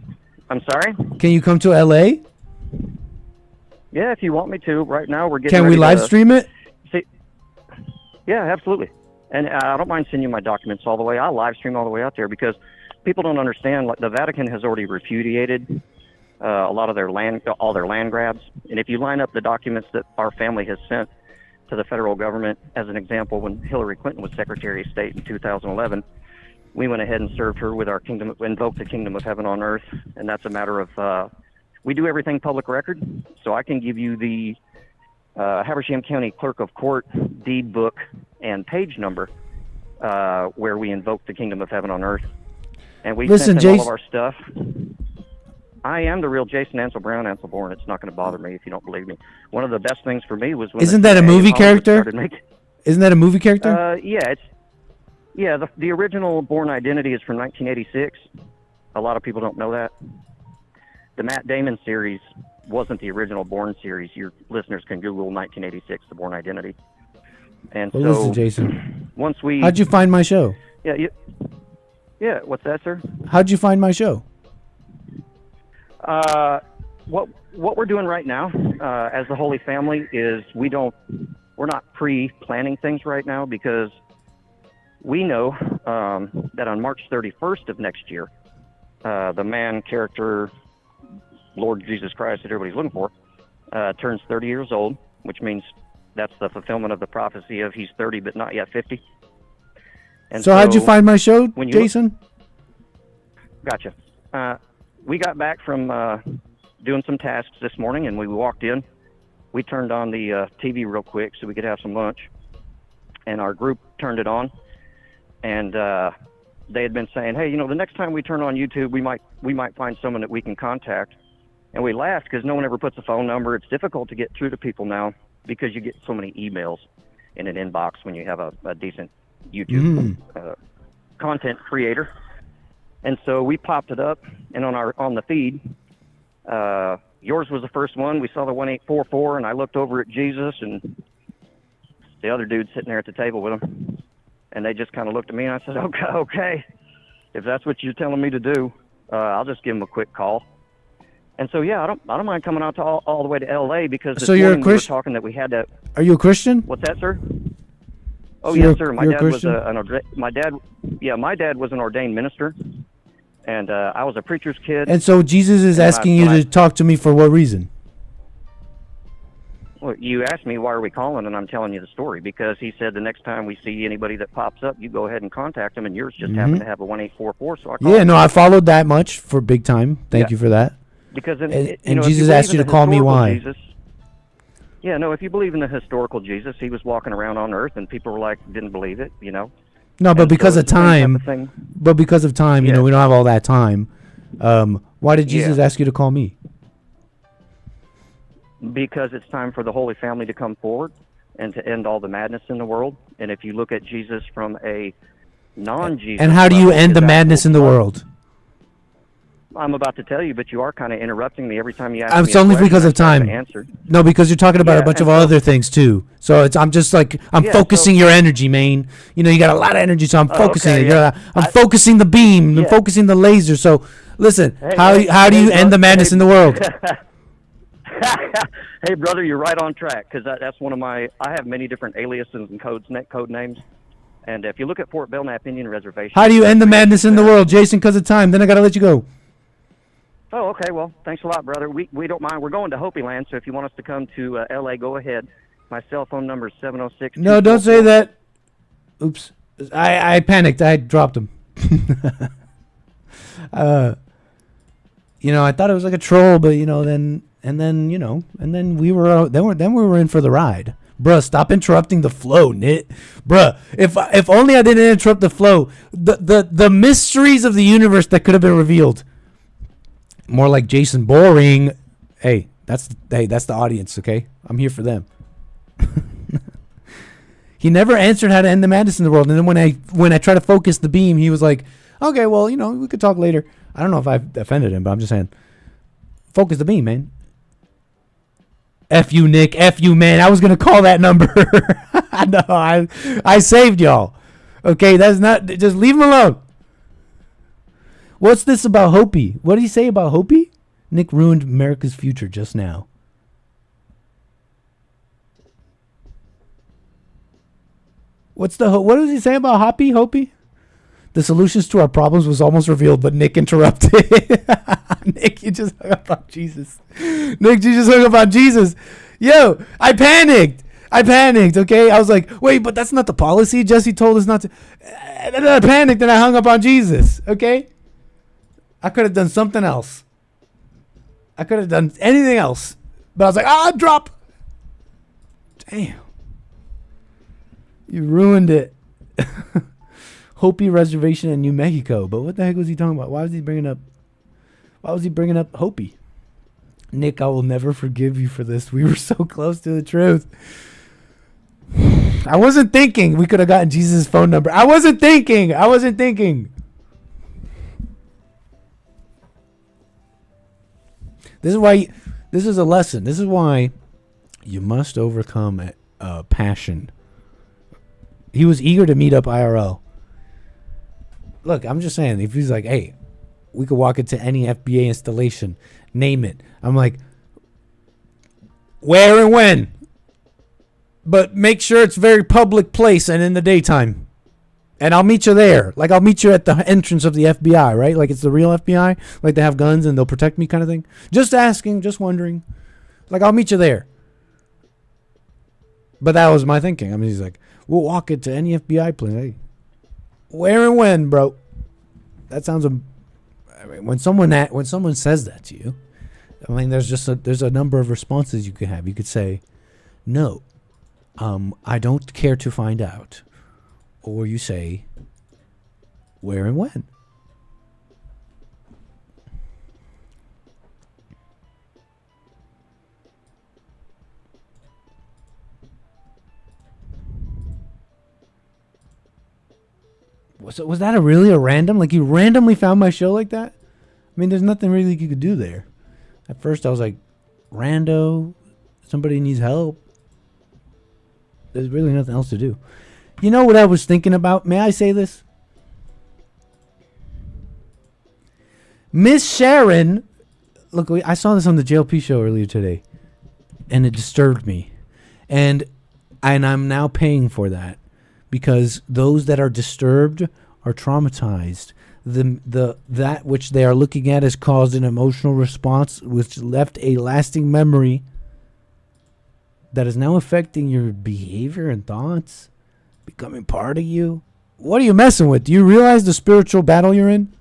I'm sorry. Can you come to L.A.? Yeah, if you want me to. Right now we're getting. Can we live stream it? See, yeah, absolutely. And I don't mind sending you my documents all the way. I'll live stream all the way out there because people don't understand. Like the Vatican has already repudiated a lot of all their land grabs. And if you line up the documents that our family has sent to the federal government, as an example, when Hillary Clinton was Secretary of State in 2011, we went ahead and served her with our invoked the kingdom of heaven on earth. And that's a matter of, we do everything public record. So I can give you the Habersham County Clerk of Court deed book and page number where we invoke the kingdom of heaven on earth. And we sent them all of our stuff. I am the real Jason Ansel Brown Ansel Bourne. It's not going to bother me if you don't believe me. One of the best things for me was when Isn't that a movie character? Isn't that a movie character? Yeah, the original Bourne Identity is from 1986. A lot of people don't know that. The Matt Damon series wasn't the original Bourne series. Your listeners can Google 1986, The Bourne Identity. And well, so, listen, Jason. How'd you find my show? Yeah. What's that, sir? How'd you find my show? What we're doing right now, as the Holy Family, is we're not pre-planning things right now because we know that on March 31st of next year, the man character, Lord Jesus Christ that everybody's looking for, turns 30 years old, which means that's the fulfillment of the prophecy of he's 30 but not yet 50. And so how'd you find my show, Jason? Gotcha. We got back from doing some tasks this morning, and we walked in. We turned on the TV real quick so we could have some lunch, and our group turned it on. And they had been saying, hey, the next time we turn on YouTube, we might find someone that we can contact. And we laughed because no one ever puts a phone number. It's difficult to get through to people now because you get so many emails in an inbox when you have a decent YouTube content creator. And so we popped it up, and on the feed, yours was the first one. We saw the 1844, and I looked over at Jesus and the other dude sitting there at the table with him. And they just kind of looked at me, and I said, okay, if that's what you're telling me to do, I'll just give him a quick call. And so, yeah, I don't mind coming out to all the way to L.A. because this So you're a morning we were Christian? talking that we had to. Are you a Christian? What's that, sir? Oh, So you're- yes, sir. My you're a dad was Christian? my dad was an ordained minister, and I was a preacher's kid. And so Jesus is And asking you to talk to me for what reason? Well, you asked me why are we calling, and I'm telling you the story because he said the next time we see anybody that pops up, you go ahead and contact them, and yours just happened to have a 1844, so I called. Yeah, no, I followed that much for big time. Thank you for that. Because And if Jesus believe asked in you the to call me historical why? Jesus, yeah, no, if you believe in the historical Jesus, he was walking around on Earth, and people were like didn't believe it, you know. No, but And so because of it's the same type time, of thing. but because of time, you know, Yeah. we don't have all that time. Why did Jesus Yeah. ask you to call me? Because it's time for the Holy Family to come forward and to end all the madness in the world. And if you look at Jesus from a non-Jesus, And how do you level, end the his madness in actual the blood- world? I'm about to tell you, but you are kind of interrupting me every time you ask I'm me. it's a only question, because I of start to time. Answer. No, because you're talking about Yeah, a bunch of and so- other things too. So I'm just like I'm Yeah, focusing so- your energy, man. You know, you got a lot of energy, so I'm Oh, focusing okay, it. yeah. I'm focusing the beam. I'm Yeah. focusing the laser. So listen, Hey, how hey, do you hey, end the bro- madness hey, in the world? Hey, brother, you're right on track because that's one of my. I have many different aliases and code names, and if you look at Fort Belknap Indian Reservation, How do you end the that's madness in the there. world, Jason? Because of time. Then I gotta let you go. Oh, okay. Well, thanks a lot, brother. We don't mind. We're going to Hopi Land, so if you want us to come to L.A., go ahead. My cell phone number is 706. No, don't say that. Oops, I panicked. I dropped him. You know, I thought it was like a troll, but you know, then we were then we were in for the ride. Bruh, stop interrupting the flow, Nit. Bruh, if only I didn't interrupt the flow. The mysteries of the universe that could have been revealed. More like Jason boring. Hey, that's the audience, okay? I'm here for them. He never answered how to end the madness in the world, and then when I try to focus the beam, he was like, "Okay, well, you know, we could talk later." I don't know if I've offended him, but I'm just saying, focus the beam, man. F you, Nick. F you, man. I was gonna call that number. No, I saved y'all. Okay, that's not. Just leave him alone. What's this about Hopi? What did he say about Hopi? Nick ruined America's future just now. What does he say about Hopi? The solutions to our problems was almost revealed, but Nick interrupted. Nick, you just hung up on Jesus. Nick, you just hung up on Jesus. Yo, I panicked, okay? I was like, wait, but that's not the policy. Jesse told us not to. And then I panicked and I hung up on Jesus, okay? I could have done something else. I could have done anything else. But I was like, drop. Damn. You ruined it. Hopi Reservation in New Mexico. But what the heck was he talking about? Why was he bringing up Hopi? Nick, I will never forgive you for this. We were so close to the truth. I wasn't thinking we could have gotten Jesus' phone number. I wasn't thinking. This is a lesson. This is why you must overcome passion. He was eager to meet up IRL. Look, I'm just saying, if he's like, hey, we could walk into any FBA installation, name it. I'm like, where and when? But make sure it's very public place and in the daytime. And I'll meet you there. Like, I'll meet you at the entrance of the FBI, right? Like, it's the real FBI. Like, they have guns and they'll protect me kind of thing. Just asking, just wondering. Like, I'll meet you there. But that was my thinking. I mean, he's like, we'll walk into any FBI place. Hey, where and when, bro? That sounds... I mean, when someone says that to you, I mean, there's a number of responses you could have. You could say, no, I don't care to find out. Or you say, where and when? Was that really a random? Like, you randomly found my show like that? I mean, there's nothing really you could do there. At first, I was like, rando, somebody needs help. There's really nothing else to do. You know what I was thinking about? May I say this? Miss Sharon look, I saw this on the JLP show earlier today, and it disturbed me, and I'm now paying for that because those that are disturbed are traumatized. That which they are looking at has caused an emotional response, which left a lasting memory that is now affecting your behavior and thoughts, becoming part of you. What are you messing with? Do you realize the spiritual battle you're in?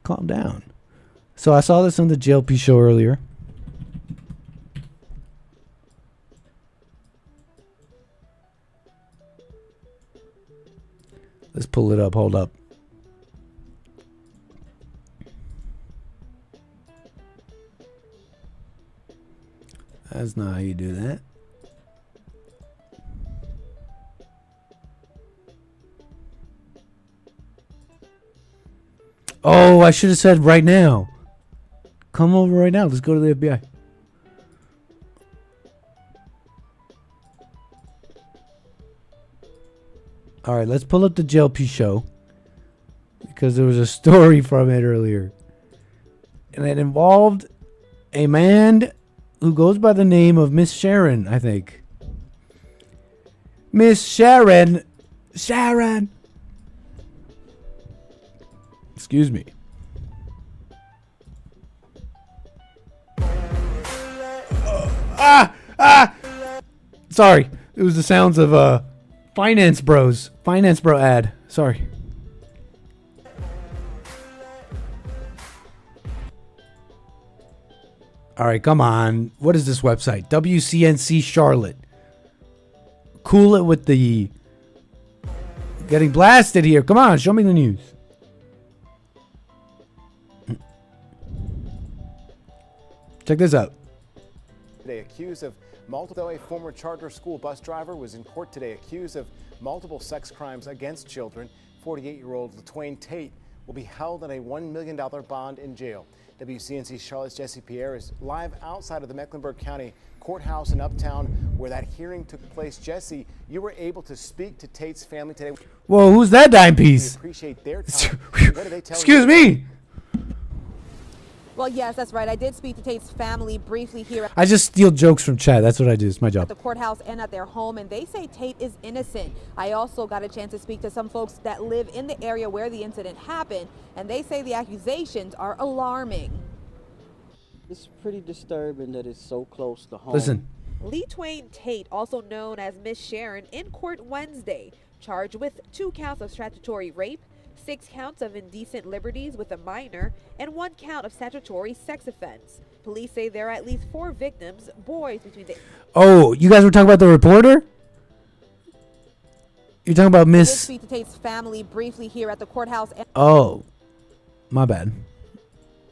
Calm down. So I saw this on the JLP show earlier. Let's pull it up. Hold up. That's not how you do that. Oh, I should have said right now. Come over right now. Let's go to the FBI. All right, let's pull up the JLP show because there was a story from it earlier. And it involved a man who goes by the name of Miss Sharon, I think. Miss Sharon. Sharon. Excuse me. Sorry. It was the sounds of Finance Bros. Finance Bro ad. Sorry. All right, come on. What is this website? WCNC Charlotte. Cool it with the getting blasted here. Come on, show me the news. Check this out. Today accused of multiple, a former charter school bus driver was in court today accused of multiple sex crimes against children. 48-year-old LaTwain Tate will be held on a $1 million bond in jail. WCNC Charlotte's Jesse Pierre is live outside of the Mecklenburg County Courthouse in Uptown where that hearing took place. Jesse, you were able to speak to Tate's family today. Whoa, who's that dime piece? We appreciate their time. What do they tell Excuse me. Well, yes, that's right. I did speak to Tate's family briefly here I just steal jokes from chat. That's what I do. It's my at job. the courthouse and at their home, and they say Tate is innocent. I also got a chance to speak to some folks that live in the area where the incident happened, and they say the accusations are alarming. It's pretty disturbing that it's so close to home. Listen. LaTwain Tate, also known as Miss Sharon, in court Wednesday, charged with 2 counts of statutory rape, 6 counts of indecent liberties with a minor, and 1 count of statutory sex offense. Police say there are at least 4 victims, boys between the... Oh, you guys were talking about the reporter? You're talking about I did Miss... speak to Tate's family briefly here at the courthouse. And Oh, my bad.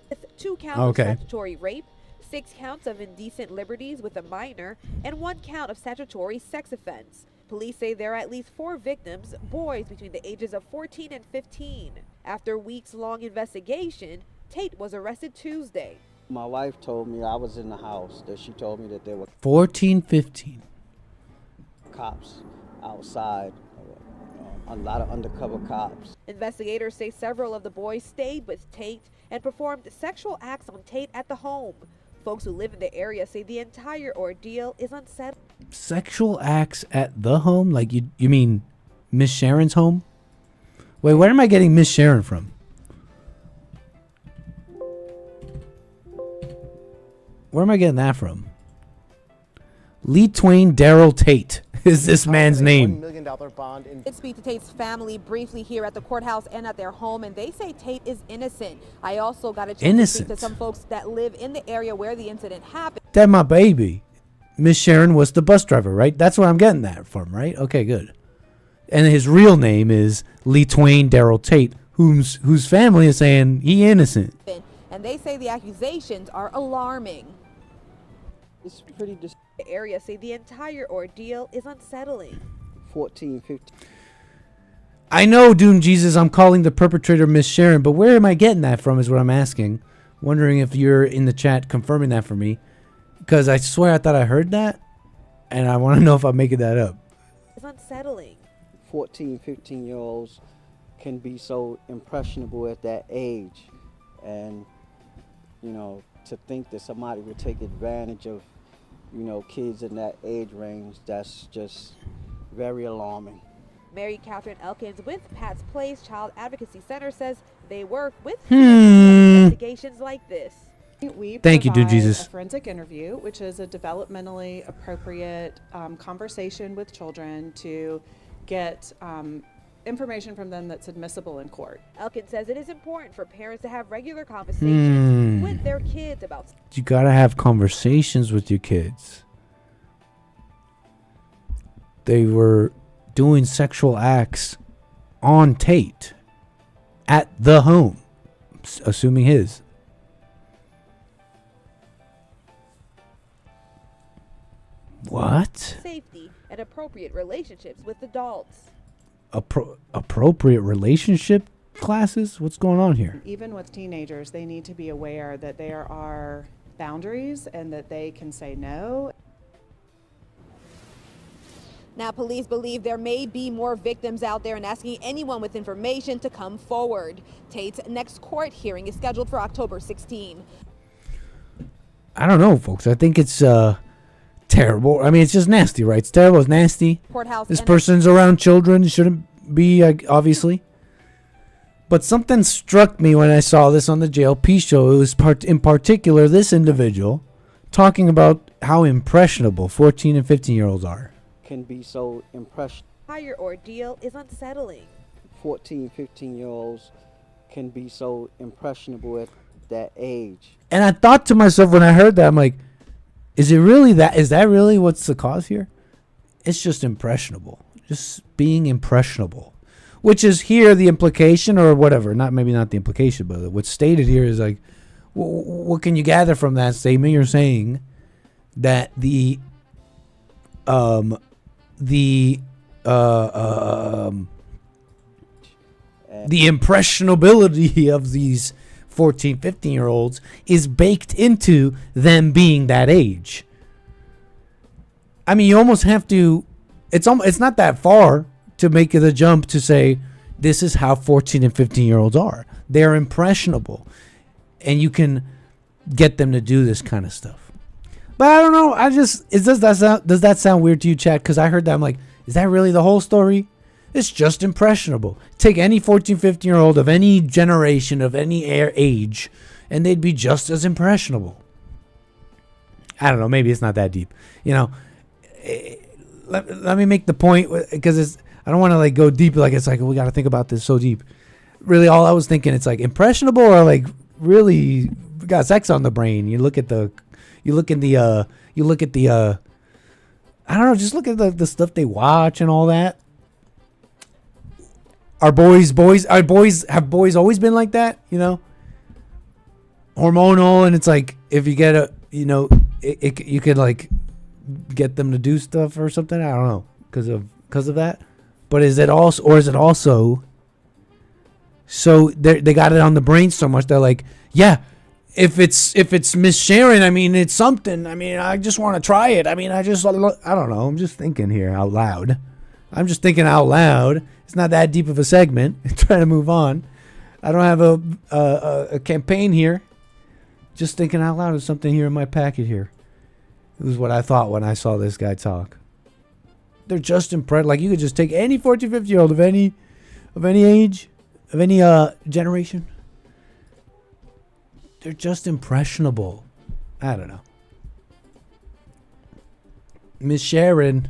with 2 counts Okay. of statutory rape, 6 counts of indecent liberties with a minor, and 1 count of statutory sex offense. Police say there are at least 4 victims, boys between the ages of 14 and 15. After weeks-long investigation, Tate was arrested Tuesday. My wife told me I was in the house, that she told me that there were 14, 15. cops outside, a lot of undercover cops. Investigators say several of the boys stayed with Tate and performed sexual acts on Tate at the home. Folks who live in the area say the entire ordeal is unsettling. Sexual acts at the home? Like, you mean Miss Sharon's home? Wait, where am I getting Miss Sharon from? Where am I getting that from? LaTwain Daryl Tate is this man's $1 name. million bond in I did speak to Tate's family briefly here at the courthouse and at their home, and they say Tate is innocent. I also got a chance to speak to some folks that live in the area where the incident happened. That my baby. Miss Sharon was the bus driver, right? That's where I'm getting that from, right? Okay, good. And his real name is LaTwain Daryl Tate, whose family is saying he innocent. And they say the accusations are alarming. It's pretty The area say the entire ordeal is unsettling. 14, 15. I know, Doom Jesus, I'm calling the perpetrator Miss Sharon, but where am I getting that from is what I'm asking. Wondering if you're in the chat confirming that for me. Because I swear I thought I heard that, and I want to know if I'm making that up. It's unsettling. 14, 15-year-olds can be so impressionable at that age. And, you know, to think that somebody would take advantage of, you know, kids in that age range, that's just very alarming. Mary Catherine Elkins with Pat's Place Child Advocacy Center says they work with investigations like this. We Thank you, dude provide Jesus. a forensic interview, which is a developmentally appropriate conversation with children to get information from them that's admissible in court. Elkins says it is important for parents to have regular conversations with their kids about. You gotta have conversations with your kids. They were doing sexual acts on Tate at the home, assuming his. What? Safety and appropriate relationships with adults. Appropriate relationship classes? What's going on here? Even with teenagers, they need to be aware that there are boundaries and that they can say no. Now, police believe there may be more victims out there and asking anyone with information to come forward. Tate's next court hearing is scheduled for October 16. I don't know, folks. I think it's terrible. I mean, it's just nasty, right? It's terrible. It's nasty. Courthouse This person's around children. It shouldn't be, obviously. But something struck me when I saw this on the JLP show. It was in particular this individual talking about how impressionable 14 and 15-year-olds are. Can be so impressionable. Higher ordeal is unsettling. 14, 15-year-olds can be so impressionable at that age. And I thought to myself when I heard that, I'm like, is it really that? Is that really what's the cause here? It's just impressionable. Just being impressionable. Which is here the implication or whatever. Maybe not the implication, but what's stated here is like, what can you gather from that statement? You're saying that the impressionability of these 14, 15-year-olds is baked into them being that age. I mean, you almost have to, it's not that far to make it a jump to say, this is how 14 and 15-year-olds are. They're impressionable. And you can get them to do this kind of stuff. But I don't know. Does that sound weird to you, Chad? Because I heard that. I'm like, is that really the whole story? It's just impressionable. Take any 14, 15-year-old of any generation, of any age, and they'd be just as impressionable. I don't know. Maybe it's not that deep. You know, let me make the point, because I don't want to like go deep. Like it's like we got to think about this so deep. Really, all I was thinking, it's like impressionable or like really got sex on the brain. You look at the I don't know, just look at the stuff they watch and all that. Have boys always been like that, you know? Hormonal, and it's like if you get you could like get them to do stuff or something. I don't know, because of that. But is it also so they got it on the brain so much they're like, yeah, if it's Miss Sharon, I mean, it's something. I mean, I just want to try it. I mean, I don't know. I'm just thinking here out loud. It's not that deep of a segment. I'm trying to move on. I don't have a campaign here. Just thinking out loud. There's something here in my packet here. It was what I thought when I saw this guy talk. They're just impressed. Like you could just take any 14, 15-year-old of any age, of any generation. They're just impressionable. I don't know. Miss Sharon.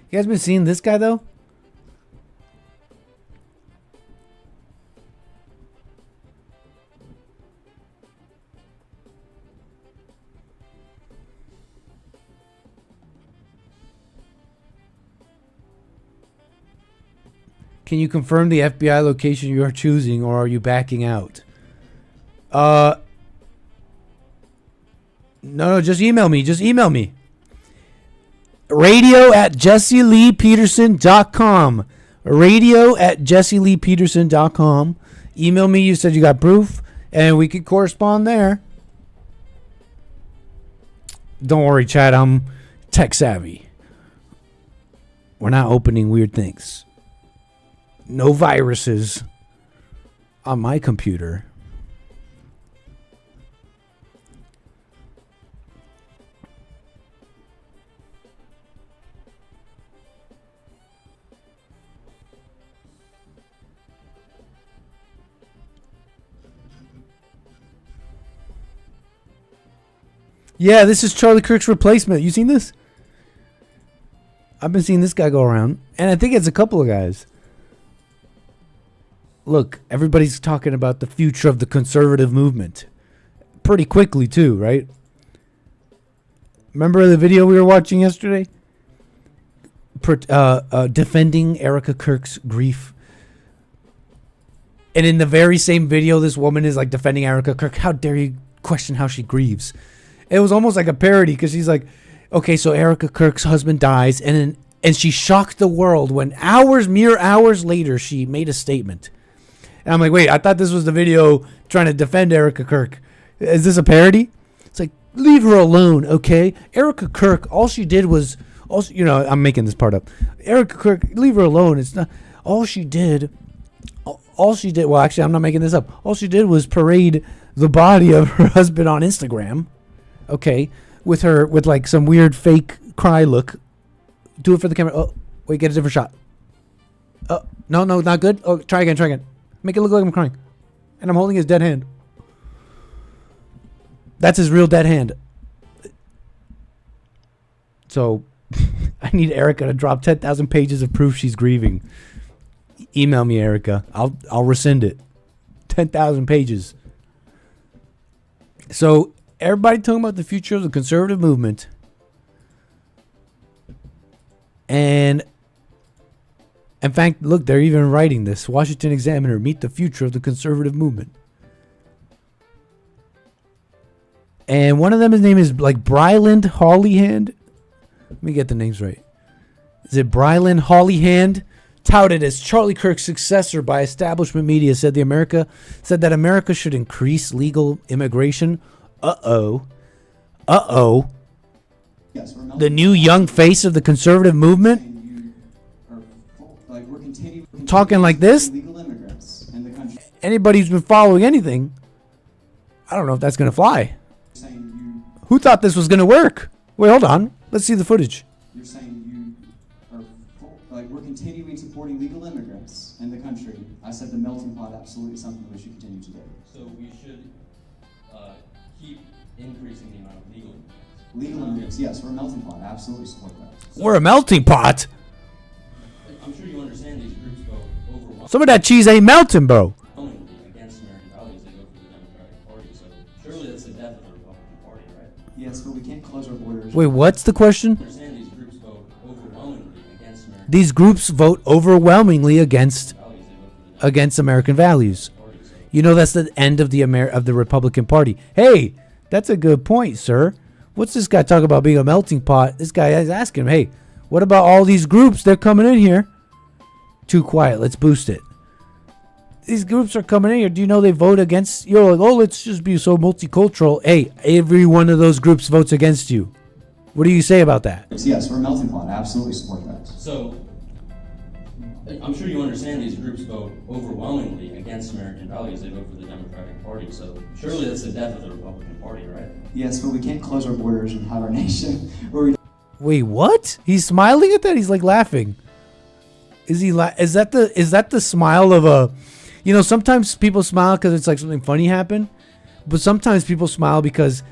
You guys been seeing this guy though? Can you confirm the FBI location you are choosing, or are you backing out? No, just email me. radio@jesseleepeterson.com. radio@jesseleepeterson.com. Email me. You said you got proof, and we could correspond there. Don't worry, Chad. I'm tech savvy. We're not opening weird things. No viruses on my computer. Yeah, this is Charlie Kirk's replacement. You seen this? I've been seeing this guy go around, and I think it's a couple of guys. Look, everybody's talking about the future of the conservative movement. Pretty quickly, too, right? Remember the video we were watching yesterday? Defending Erica Kirk's grief. And in the very same video, this woman is like defending Erica Kirk. How dare you question how she grieves? It was almost like a parody because she's like, okay, so Erica Kirk's husband dies, and she shocked the world when mere hours later, she made a statement. And I'm like, wait, I thought this was the video trying to defend Erica Kirk. Is this a parody? It's like, leave her alone, okay? Erica Kirk, all she did was, I'm making this part up. Erica Kirk, leave her alone. It's not, all she did, well, actually, I'm not making this up. All she did was parade the body of her husband on Instagram. Okay, with like some weird fake cry look. Do it for the camera. Oh, wait, get a different shot. Oh, no, not good. Oh, try again. Make it look like I'm crying. And I'm holding his dead hand. That's his real dead hand. So, I need Erica to drop 10,000 pages of proof she's grieving. Email me, Erica. I'll rescind it. 10,000 pages. So, everybody talking about the future of the conservative movement. And in fact, look, they're even writing this. Washington Examiner, meet the future of the conservative movement. And one of them, his name is like Bryland Hollyhand. Let me get the names right. Is it Bryland Hollyhand? Touted as Charlie Kirk's successor by establishment media, said that America should increase legal immigration. Uh-oh. Yes, the new young face of the conservative movement? Talking like this? Anybody who's been following anything, I don't know if that's going to fly. Who thought this was going to work? Wait, hold on. Let's see the footage. You're saying you are, we're continuing supporting legal immigrants in the country. I said the melting pot, absolutely something that we should continue to do. So we should keep increasing the amount of legal immigrants. Legal immigrants, yes, we're a melting pot. I absolutely support that. We're a melting pot. I'm sure you understand these groups go overwhelmingly. Some of that cheese ain't melting, bro. Against American values, they go for the Democratic Party. So surely that's the death of the Republican Party, right? Yes, but we can't close our borders. Wait, what's the question? I understand these groups vote overwhelmingly against American. These groups vote overwhelmingly against American values. You know that's the end of the Republican Party. Hey, that's a good point, sir. What's this guy talking about being a melting pot? This guy is asking him, hey, what about all these groups? They're coming in here. Too quiet. Let's boost it. These groups are coming in here. Do you know they vote against? You're like, oh, let's just be so multicultural. Hey, every one of those groups votes against you. What do you say about that? Yes, we're a melting pot. I absolutely support that. So I'm sure you understand these groups vote overwhelmingly against American values. They vote for the Democratic Party. So surely that's the death of the Republican Party, right? Yes, but we can't close our borders and have our nation. Wait, what? He's smiling at that? He's like laughing. Is he? Is that the smile of a? You know, sometimes people smile because it's like something funny happened, but sometimes people smile because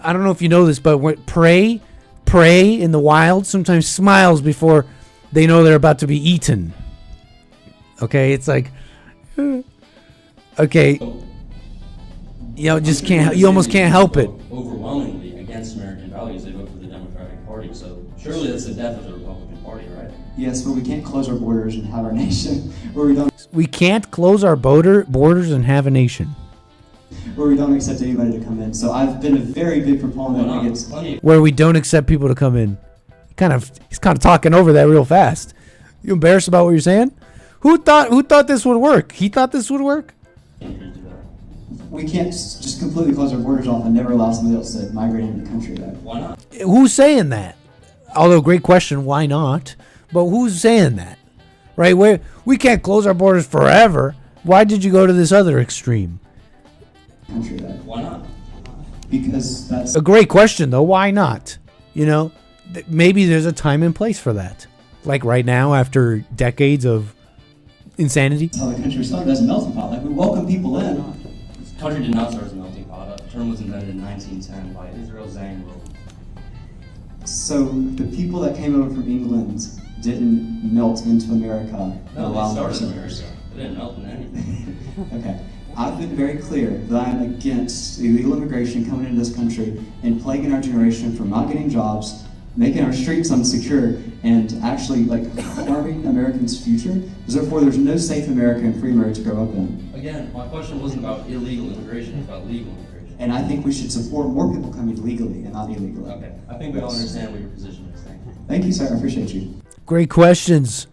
I don't know if you know this, but when prey in the wild sometimes smiles before they know they're about to be eaten. Okay, it's like, okay, you know, just can't. You almost can't help it. Overwhelmingly against American values, they vote for the Democratic Party. So surely that's the death of the Republican Party, right? Yes, but we can't close our borders and have our nation We can't close our borders and have a nation where we don't accept anybody to come in. So I've been a very big proponent against where we don't accept people to come in. He's kind of talking over that real fast. You embarrassed about what you're saying? Who thought this would work? He thought this would work? we can't just completely close our borders off and never allow somebody else to migrate into the country, though. Why not? Who's saying that? Although, great question, why not? But who's saying that? Right? We can't close our borders forever. Why did you go to this other extreme? Country, though. Why not? Because that's A great question, though. Why not? You know, maybe there's a time and place for that. Like right now, after decades of insanity. how the country started as a melting pot. Like, we welcome people in. This country did not start as a melting pot. The term was invented in 1910 by Israel Zangwill. So the people that came over from England didn't melt into America. and No, allow they started in themselves- America. They didn't melt into anything. Okay. I've been very clear that I'm against illegal immigration coming into this country and plaguing our generation from not getting jobs, making our streets unsecure, and actually harming Americans' future. Because therefore, there's no safe America and free America to grow up in. Again, my question wasn't about illegal immigration, it's about legal immigration. And I think we should support more people coming legally and not illegally. Okay, I think we all understand what your position is. Thank you. Thank you, sir. I appreciate you. Great questions.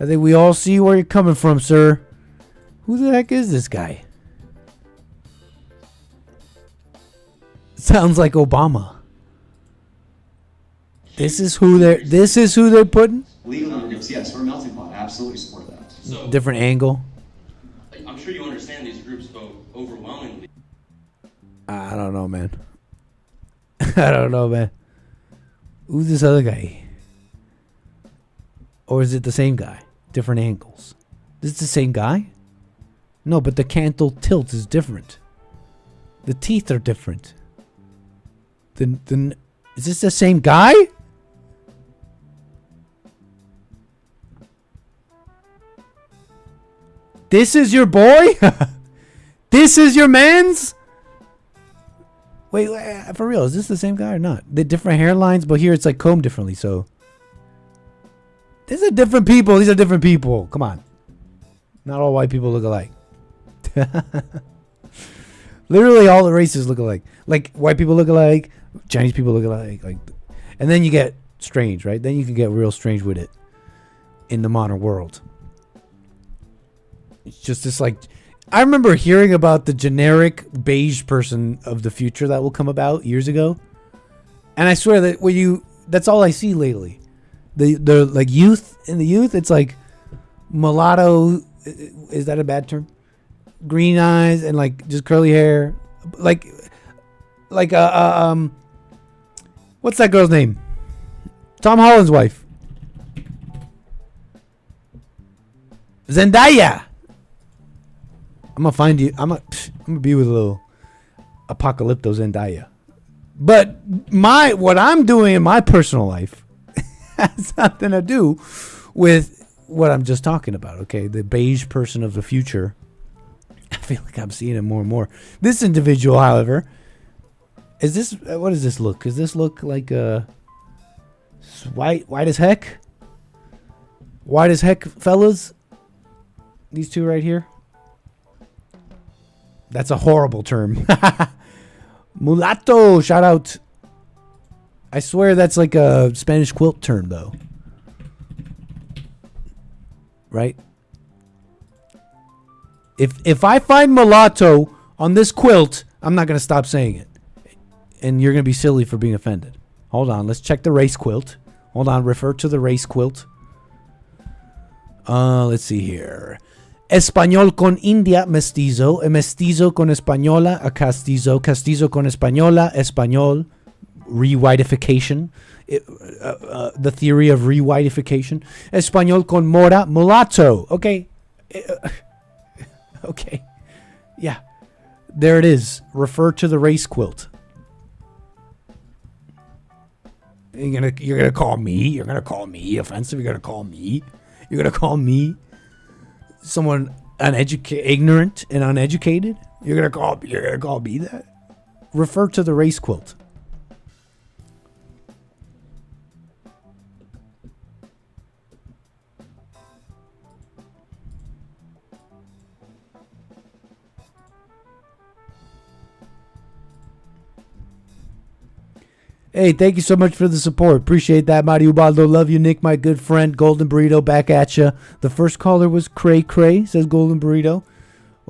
I think we all see where you're coming from, sir. Who the heck is this guy? Sounds like Obama. This is who they're putting? Legal immigrants, yes, we're a melting pot. I absolutely support that. So, Different angle. I'm sure you understand these groups vote overwhelmingly. I don't know, man. I don't know, man. Who's this other guy? Or is it the same guy? Different angles. This is the same guy? No, but the cantle tilt is different. The teeth are different. Is this the same guy? This is your boy? This is your man's? Wait, for real, is this the same guy or not? The different hairlines, but here it's like combed differently, so. These are different people. These are different people. Come on. Not all white people look alike. Literally all the races look alike. Like white people look alike, Chinese people look alike. And then you get strange, right? Then you can get real strange with it in the modern world. It's just this I remember hearing about the generic beige person of the future that will come about years ago. And I swear that that's all I see lately. The like youth, in the youth, it's like mulatto, is that a bad term? Green eyes and like just curly hair. Like what's that girl's name? Tom Holland's wife. Zendaya. I'm gonna find you. I'm gonna be with a little Apocalypto Zendaya. But what I'm doing in my personal life has nothing to do with what I'm just talking about. Okay, the beige person of the future. I feel like I'm seeing it more and more. This individual, however, is this? What does this look? Does this look like white as heck? White as heck, fellas. These two right here. That's a horrible term. Mulatto, shout out. I swear that's like a Spanish quilt term, though. Right? If I find mulatto on this quilt, I'm not going to stop saying it. And you're going to be silly for being offended. Hold on, let's check the race quilt. Hold on, refer to the race quilt. Let's see here. Español con India, mestizo. Mestizo con española, a castizo. Castizo con española, español. Rewhitification. The theory of rewhitification. Español con mora, mulatto. Okay. Okay. Yeah. There it is. Refer to the race quilt. You're gonna call me? You're gonna call me offensive? You're gonna call me? You're gonna call me someone ignorant and uneducated? You're gonna call me that? Refer to the race quilt. Hey, thank you so much for the support. Appreciate that, Mario Ubaldo. Love you, Nick, my good friend. Golden Burrito, back at ya. The first caller was Cray Cray, says Golden Burrito.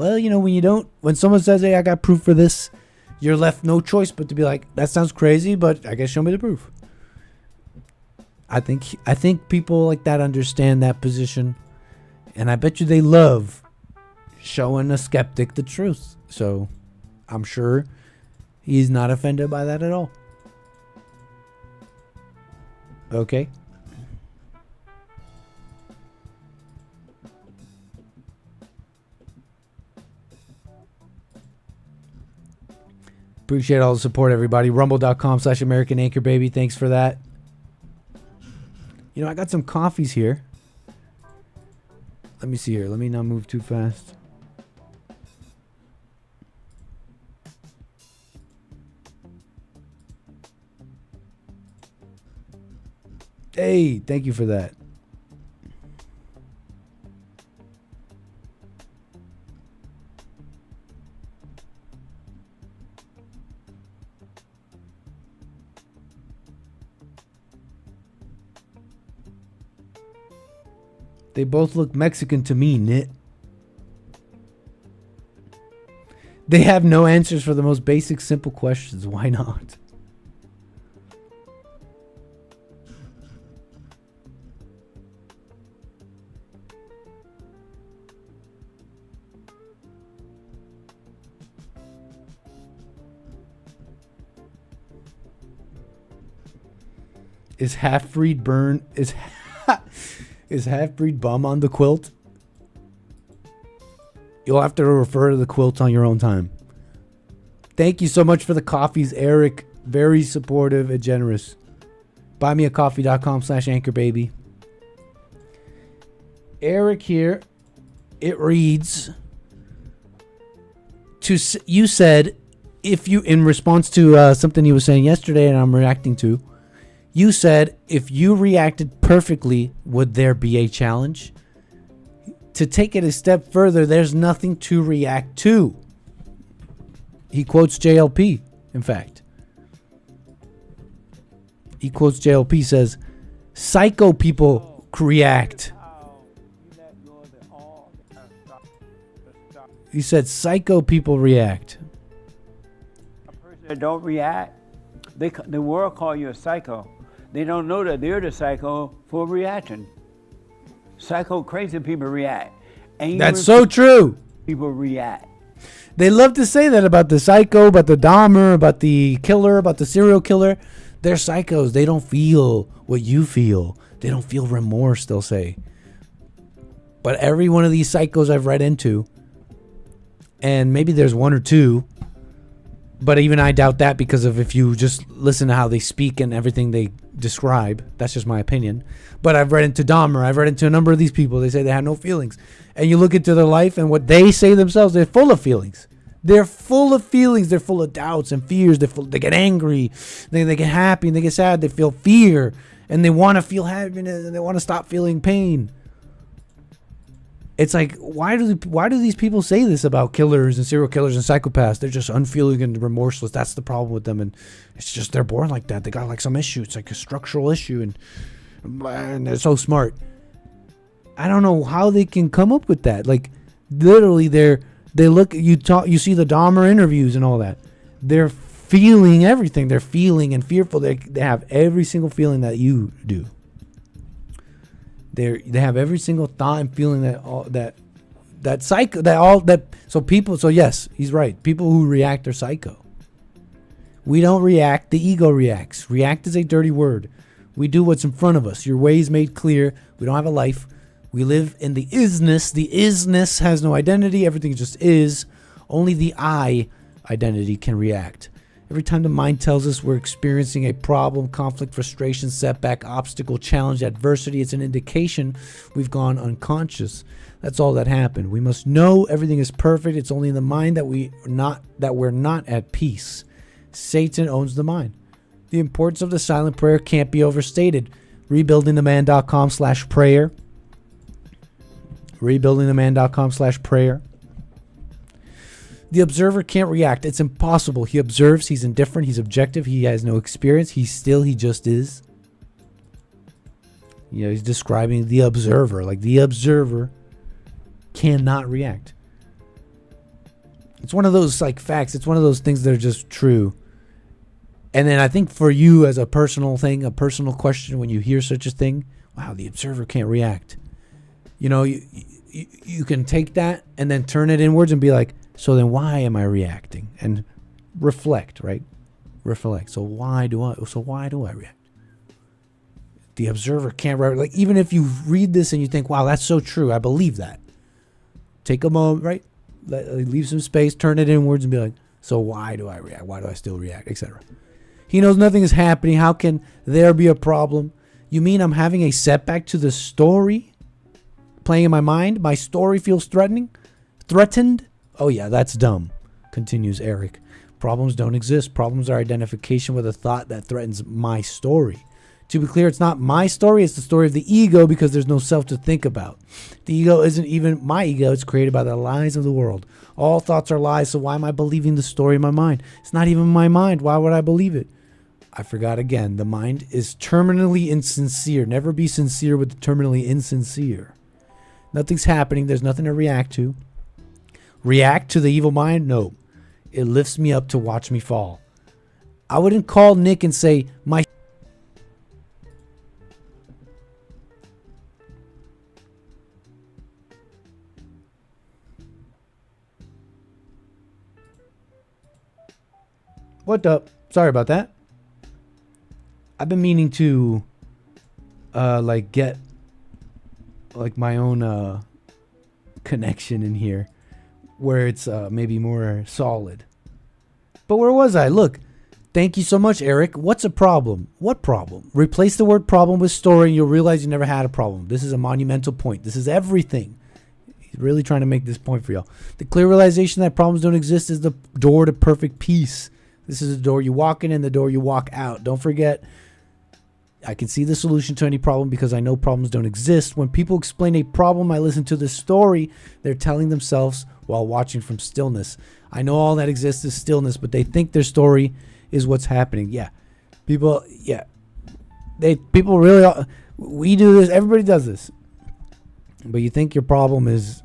Well, when someone says, hey, I got proof for this, you're left no choice but to be like, that sounds crazy, but I guess show me the proof. I think people like that understand that position, and I bet you they love showing a skeptic the truth. So I'm sure he's not offended by that at all. Okay. Appreciate all the support, everybody. Rumble.com/American Anchor Baby. Thanks for that. I got some coffees here. Let me see here. Let me not move too fast. Hey, thank you for that. They both look Mexican to me, Nit. They have no answers for the most basic, simple questions. Why not? Is half-breed burn... Is half-breed bum on the quilt? You'll have to refer to the quilt on your own time. Thank you so much for the coffees, Eric. Very supportive and generous. Buymeacoffee.com/anchorbaby. Eric here. It reads... You said, if you... In response to something he was saying yesterday and I'm reacting to... You said, if you reacted perfectly, would there be a challenge? To take it a step further, there's nothing to react to. He quotes JLP, in fact. He quotes JLP, says, psycho people react. He said, psycho people react. A person that don't react, the world call you a psycho. They don't know that they're the psycho for reaction. Psycho crazy people react. Angry That's so true. People react. They love to say that about the psycho, about the Dahmer, about the killer, about the serial killer. They're psychos. They don't feel what you feel. They don't feel remorse, they'll say. But every one of these psychos I've read into, and maybe there's one or two, but even I doubt that because of if you just listen to how they speak and everything they describe. That's just my opinion. But I've read into Dahmer. I've read into a number of these people. They say they have no feelings. And you look into their life and what they say themselves, they're full of feelings. They're full of feelings. They're full of doubts and fears. They get angry. They get happy and they get sad. They feel fear. And they want to feel happiness and they want to stop feeling pain. It's like, why do these people say this about killers and serial killers and psychopaths? They're just unfeeling and remorseless. That's the problem with them, and it's just they're born like that. They got like some issue. It's like a structural issue, and they're so smart. I don't know how they can come up with that. Like, literally, they look. You see the Dahmer interviews and all that. They're feeling everything. They're feeling and fearful. They have every single feeling that you do. They have every single thought and feeling So yes, he's right. People who react are psycho. We don't react. The ego reacts. React is a dirty word. We do what's in front of us. Your way is made clear. We don't have a life. We live in the isness. The isness has no identity. Everything just is. Only the I identity can react. Every time the mind tells us we're experiencing a problem, conflict, frustration, setback, obstacle, challenge, adversity, it's an indication we've gone unconscious. That's all that happened. We must know everything is perfect. It's only in the mind that we're not at peace. Satan owns the mind. The importance of the silent prayer can't be overstated. Rebuildingtheman.com/prayer. Rebuildingtheman.com/prayer. The observer can't react. It's impossible. He observes. He's indifferent. He's objective. He has no experience. He just is. He's describing the observer. Like, the observer cannot react. It's one of those like facts. It's one of those things that are just true. And then I think for you as a personal thing, a personal question, when you hear such a thing, wow, the observer can't react. You know, you can take that and then turn it inwards and be like, so then why am I reacting? And reflect, right? Reflect. So why do I react? The observer can't react. Like, even if you read this and you think, wow, that's so true, I believe that. Take a moment, right? Leave some space, turn it inwards and be like, so why do I react? Why do I still react, etc.? He knows nothing is happening. How can there be a problem? You mean I'm having a setback to the story playing in my mind? My story feels threatened? Oh yeah, that's dumb, continues Eric. Problems don't exist. Problems are identification with a thought that threatens my story. To be clear, it's not my story, it's the story of the ego, because there's no self to think about. The ego isn't even my ego, it's created by the lies of the world. All thoughts are lies, so why am I believing the story in my mind? It's not even my mind, why would I believe it? I forgot again, the mind is terminally insincere. Never be sincere with the terminally insincere. Nothing's happening, there's nothing to react to. React to the evil mind? No. It lifts me up to watch me fall. I wouldn't call Nick and say, my What up? Sorry about that. I've been meaning to get like my own connection in here where it's maybe more solid. But where was I? Look, thank you so much, Eric. What's a problem? What problem? Replace the word problem with story and you'll realize you never had a problem. This is a monumental point. This is everything. He's really trying to make this point for y'all. The clear realization that problems don't exist is the door to perfect peace. This is the door you walk in and the door you walk out. Don't forget, I can see the solution to any problem because I know problems don't exist. When people explain a problem, I listen to the story they're telling themselves while watching from stillness. I know all that exists is stillness, but they think their story is what's happening. Yeah. People really, we do this. Everybody does this. But you think your problem is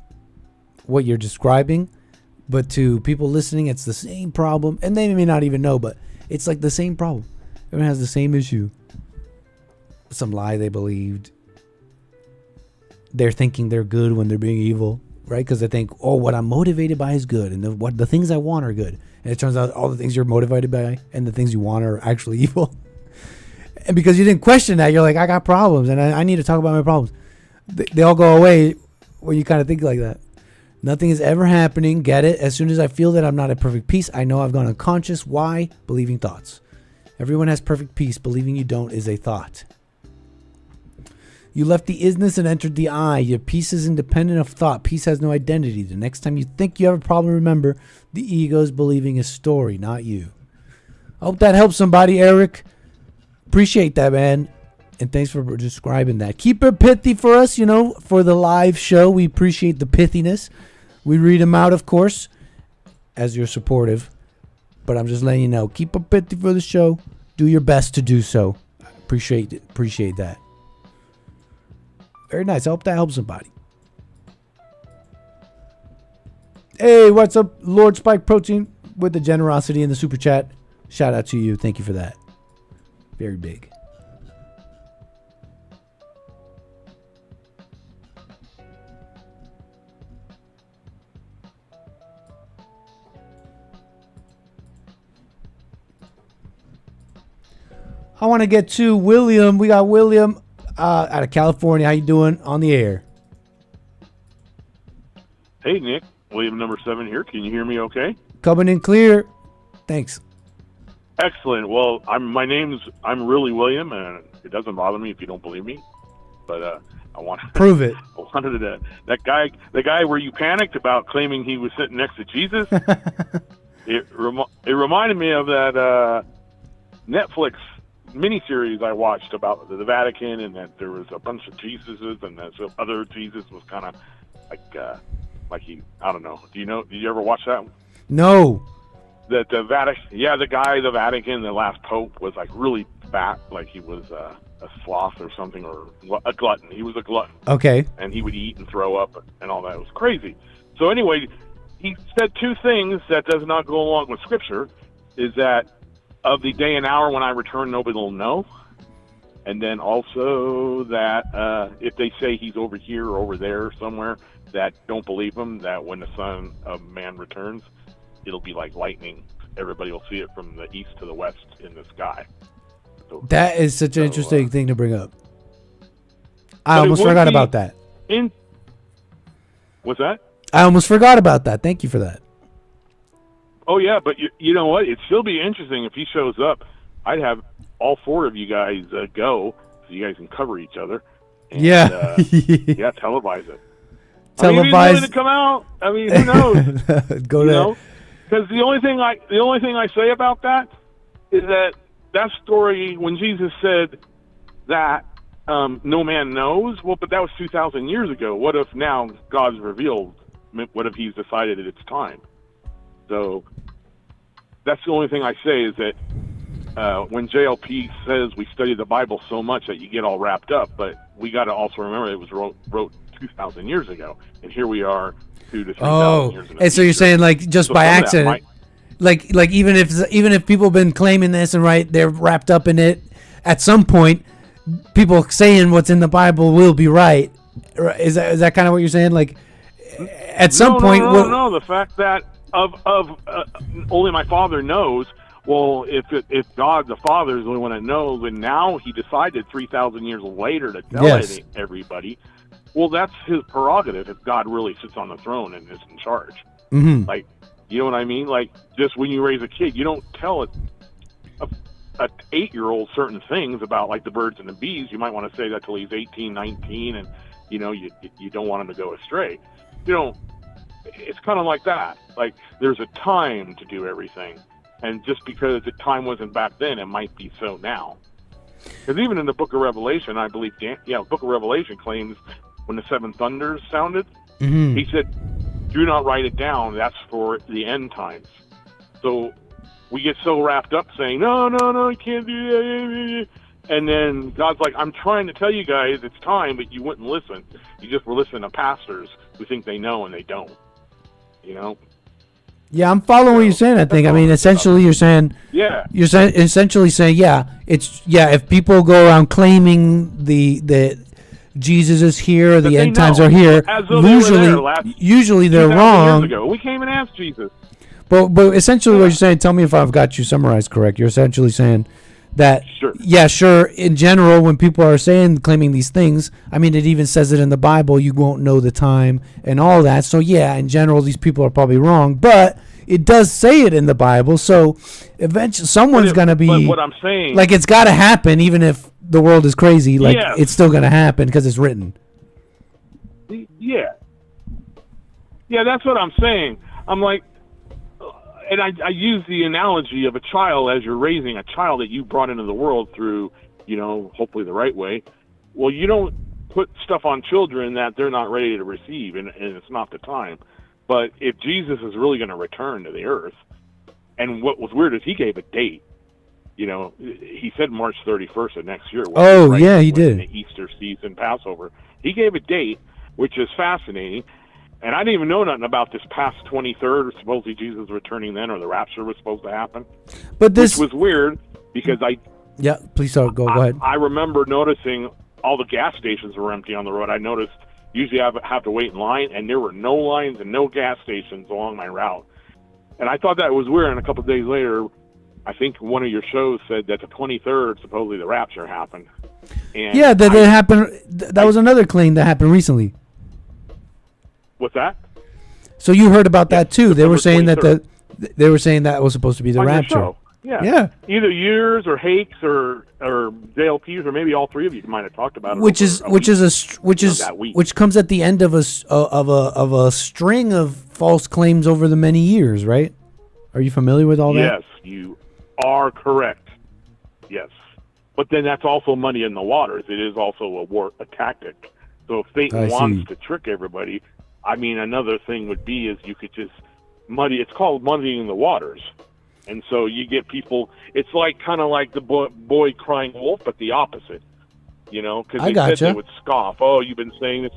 what you're describing. But to people listening, it's the same problem. And they may not even know, but it's like the same problem. Everyone has the same issue. Some lie they believed. They're thinking they're good when they're being evil, right? Because they think, oh, what I'm motivated by is good. And the things I want are good. And it turns out all the things you're motivated by and the things you want are actually evil. And because you didn't question that, you're like, I got problems and I need to talk about my problems. They all go away when you kind of think like that. Nothing is ever happening. Get it? As soon as I feel that I'm not at perfect peace, I know I've gone unconscious. Why? Believing thoughts. Everyone has perfect peace. Believing you don't is a thought. You left the isness and entered the I. Your peace is independent of thought. Peace has no identity. The next time you think you have a problem, remember, the ego is believing a story, not you. I hope that helps somebody, Eric. Appreciate that, man. And thanks for describing that. Keep it pithy for us, for the live show. We appreciate the pithiness. We read them out, of course, as you're supportive. But I'm just letting you know. Keep it pithy for the show. Do your best to do so. Appreciate it. Appreciate that. Very nice. I hope that helps somebody. Hey, what's up, Lord Spike Protein, with the generosity in the super chat. Shout out to you. Thank you for that. Very big. I want to get to William. We got William out of California. How you doing on the air? Hey, Nick. William number 7 here. Can you hear me okay? Coming in clear. Thanks. Excellent. Well, I'm really William, and it doesn't bother me if you don't believe me. But I want to prove it. I wanted to, the guy where you panicked about claiming he was sitting next to Jesus. it reminded me of that Netflix miniseries I watched about the Vatican, and that there was a bunch of Jesuses, and that other Jesus was kind of like he, I don't know. Did you ever watch that? No. That the Vatican, the Vatican, the last pope was like really fat, like he was a sloth or something, or a glutton. He was a glutton. Okay. And he would eat and throw up and all that. It was crazy. So anyway, he said two things that does not go along with Scripture, is that of the day and hour when I return, nobody will know. And then also that if they say he's over here or over there somewhere, that don't believe him, that when the Son of Man returns, it'll be like lightning. Everybody will see it from the east to the west in the sky. So, That is such an interesting thing to bring up. I almost forgot about that. What's that? I almost forgot about that. Thank you for that. Oh, yeah, but you know what? It'd still be interesting if he shows up. I'd have all four of you guys go so you guys can cover each other. And, yeah. Televise it. Televise. I mean, if he's willing to come out, I mean, who knows? Go to. Because the only thing I say about that is that story when Jesus said that no man knows. Well, but that was 2,000 years ago. What if now God's revealed? What if He's decided that it's time? So that's the only thing I say is that when JLP says we study the Bible so much that you get all wrapped up, but we got to also remember it was wrote 2,000 years ago, and here we are 2,000 to 3,000 years. And so you're saying like just by accident, like even if people have been claiming this and they're wrapped up in it, at some point, people saying what's in the Bible will be right. Is that kind of what you're saying? Like at some point, no. The fact that only my Father knows. Well, if God the Father is the only one that knows, and now He decided 3,000 years later to tell everybody, well, that's His prerogative. If God really sits on the throne and is in charge, like, you know what I mean? Like, just when you raise a kid, you don't tell a 8-year-old certain things about like the birds and the bees. You might want to say that till he's 18, 19, and you don't want him to go astray. It's kind of like that. Like, there's a time to do everything. And just because the time wasn't back then, it might be so now. Because even in the Book of Revelation, I believe, Book of Revelation claims when the seven thunders sounded, he said, do not write it down. That's for the end times. So we get so wrapped up saying, no, you can't do that. And then God's like, I'm trying to tell you guys it's time, but you wouldn't listen. You just were listening to pastors who think they know and they don't. Yeah, I'm following what you're saying. I think. I mean, essentially, you're saying. Yeah. You're essentially saying, if people go around claiming that Jesus is here, or the end times are here, usually they're wrong. Years ago. We came and asked Jesus. But essentially, what you're saying. Tell me if I've got you summarized correct. You're essentially saying that. Sure. In general, when people are claiming these things, I mean, it even says it in the Bible. You won't know the time and all that. So in general, these people are probably wrong. But it does say it in the Bible. So eventually, someone's gonna be. But what I'm saying, like, it's got to happen, even if the world is crazy. Like, it's still gonna happen because it's written. Yeah, that's what I'm saying. I'm like. And I use the analogy of a child as you're raising a child that you brought into the world through, hopefully the right way. Well, you don't put stuff on children that they're not ready to receive, and it's not the time. But if Jesus is really going to return to the earth, and what was weird is He gave a date. He said March 31st of next year. He did. The Easter season, Passover. He gave a date, which is fascinating. And I didn't even know nothing about this past 23rd. Supposedly Jesus was returning then, or the rapture was supposed to happen. But this which was weird because please go ahead. I remember noticing all the gas stations were empty on the road. I noticed usually I have to wait in line, and there were no lines and no gas stations along my route. And I thought that was weird. And a couple of days later, I think one of your shows said that the 23rd, supposedly the rapture happened. And that happened. That was another claim that happened recently. What's that? So you heard about that too? They were saying 23rd. They were saying that was supposed to be the rapture. Yeah. Either yours or Hakes or JLPs or maybe all three of you might have talked about it. Which comes at the end of a string of false claims over the many years, right? Are you familiar with all that? Yes, you are correct. Yes, but then that's also money in the waters. It is also a tactic. So if Satan wants to trick everybody. I mean, another thing would be is you could just it's called muddying the waters. And so you get people, it's kind of like the boy crying wolf, but the opposite, because they said they would scoff. Oh, you've been saying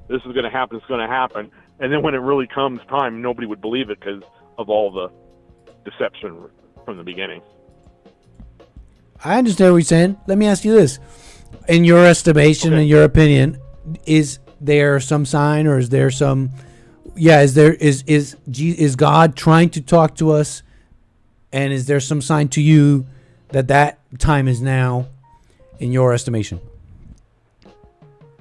this is going to happen, it's going to happen. And then when it really comes time, nobody would believe it because of all the deception from the beginning. I understand what you're saying. Let me ask you this. In your estimation, in your opinion, is there some sign, or is there some, is God trying to talk to us, and is there some sign to you that time is now, in your estimation?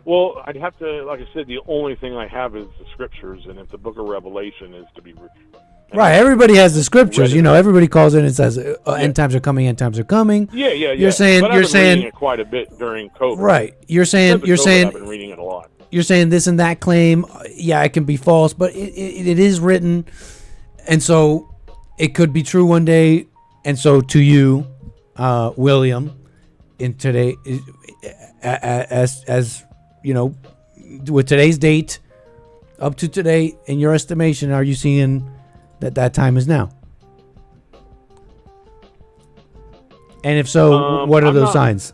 Well, I'd have to, like I said, the only thing I have is the scriptures, and if the book of Revelation is to be... Right, everybody has the scriptures. Everybody calls in and says, end times are coming, end times are coming. Yeah. You're saying, but I've been reading it quite a bit during COVID. Right. You're saying, I've been reading it a lot. You're saying this and that claim, it can be false, but it is written, and so it could be true one day. And so to you, William, in today, as you know, with today's date, up to today, in your estimation, are you seeing that time is now? And if so, what are those signs?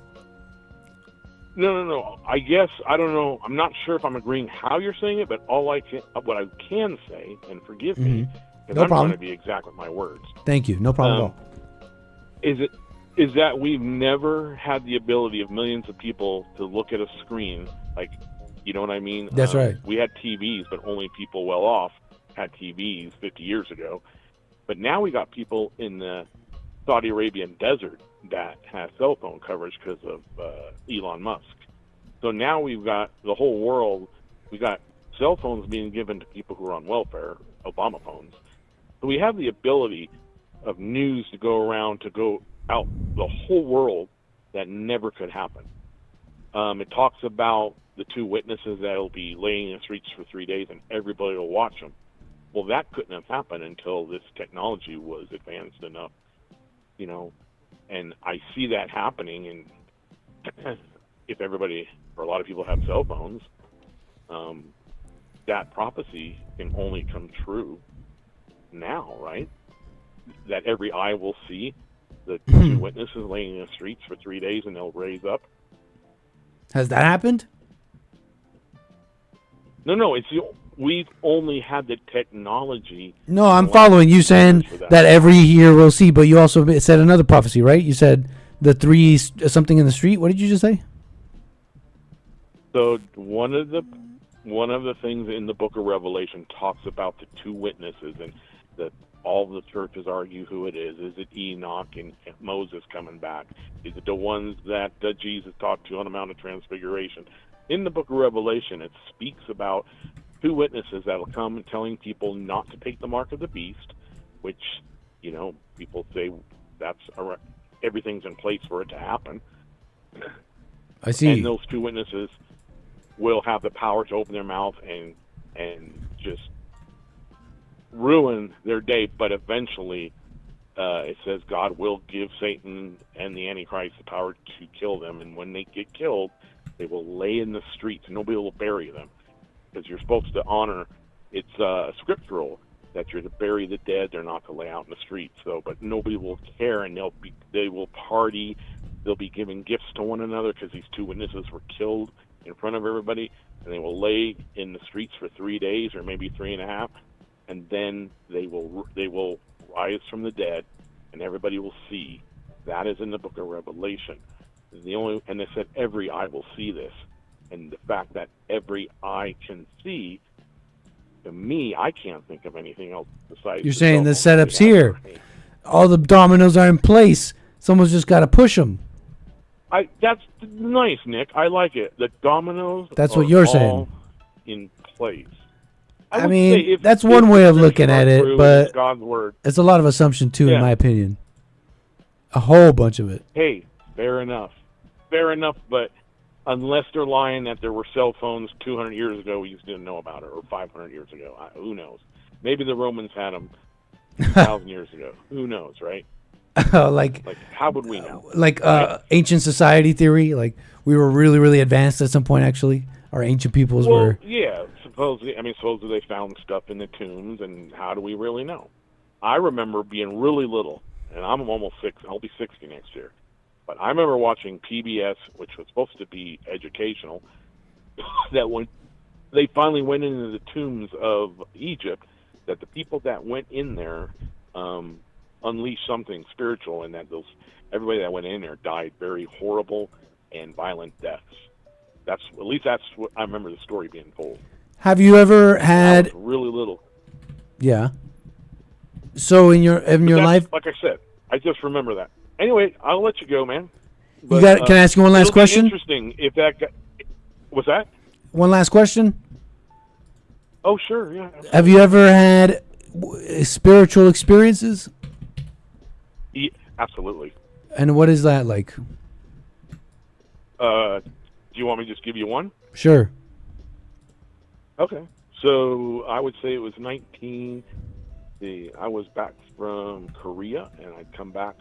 No. I guess, I don't know. I'm not sure if I'm agreeing how you're saying it, but what I can say, and forgive me, because I'm trying to be exact with my words. Thank you. No problem at all. Is that we've never had the ability of millions of people to look at a screen, like, you know what I mean? That's right. We had TVs, but only people well off had TVs 50 years ago. But now we got people in the Saudi Arabian desert that have cell phone coverage because of Elon Musk. So now we've got the whole world, we got cell phones being given to people who are on welfare, Obama phones. So we have the ability of news to go around, to go out the whole world that never could happen. It talks about the two witnesses that will be laying in the streets for 3 days and everybody will watch them. Well, that couldn't have happened until this technology was advanced enough, and I see that happening. And if everybody, or a lot of people, have cell phones, that prophecy can only come true now, right? That every eye will see the two witnesses laying in the streets for 3 days and they'll raise up. Has that happened? No, we've only had the technology. No, I'm following you saying that every year we'll see, but you also said another prophecy, right? You said the three something in the street. What did you just say? So one of the things in the book of Revelation talks about the two witnesses, and that all the churches argue who it is. Is it Enoch and Moses coming back? Is it the ones that Jesus talked to on the Mount of Transfiguration? In the book of Revelation, it speaks about two witnesses that will come telling people not to take the mark of the beast, which, people say that's everything's in place for it to happen. I see. And those two witnesses will have the power to open their mouth and just ruin their day, but eventually it says God will give Satan and the Antichrist the power to kill them, and when they get killed, they will lay in the streets. Nobody will bury them, because you're supposed to honor. It's scriptural that you're to bury the dead; they're not to lay out in the streets. So, but nobody will care, and they will party. They'll be giving gifts to one another because these two witnesses were killed in front of everybody, and they will lay in the streets for 3 days or maybe 3.5, and then they will rise from the dead, and everybody will see. That is in the book of Revelation. And they said every eye will see this, and the fact that every eye can see, to me, I can't think of anything else besides. You're saying the setup's here, all the dominoes are in place. Someone's just got to push them. That's nice, Nick. I like it. The dominoes. That's what you're saying. All in place. I mean, that's one way of looking at it, but God's word. It's a lot of assumption too, in my opinion. A whole bunch of it. Hey, fair enough. But unless they're lying that there were cell phones 200 years ago, we just didn't know about it, or 500 years ago. Who knows? Maybe the Romans had them 2,000 years ago. Who knows, right? like how would we know? Like ancient society theory, like we were really, really advanced at some point. Actually, our ancient peoples were. Yeah, supposedly they found stuff in the tombs, and how do we really know? I remember being really little, and I'm almost 6. I'll be 60 next year. But I remember watching PBS, which was supposed to be educational, that when they finally went into the tombs of Egypt, that the people that went in there unleashed something spiritual, and that everybody that went in there died very horrible and violent deaths. At least that's what I remember the story being told. Have you ever had? I was really little. Yeah. So in your life, like I said, I just remember that. Anyway, I'll let you go, man. But, can I ask you one last it'll question? Be interesting if that guy, what's that? One last question. Oh, sure, yeah. Have you ever had spiritual experiences? Yeah, absolutely. And what is that like? Do you want me to just give you one? Sure. Okay. So I would say it was I was back from Korea, and I'd come back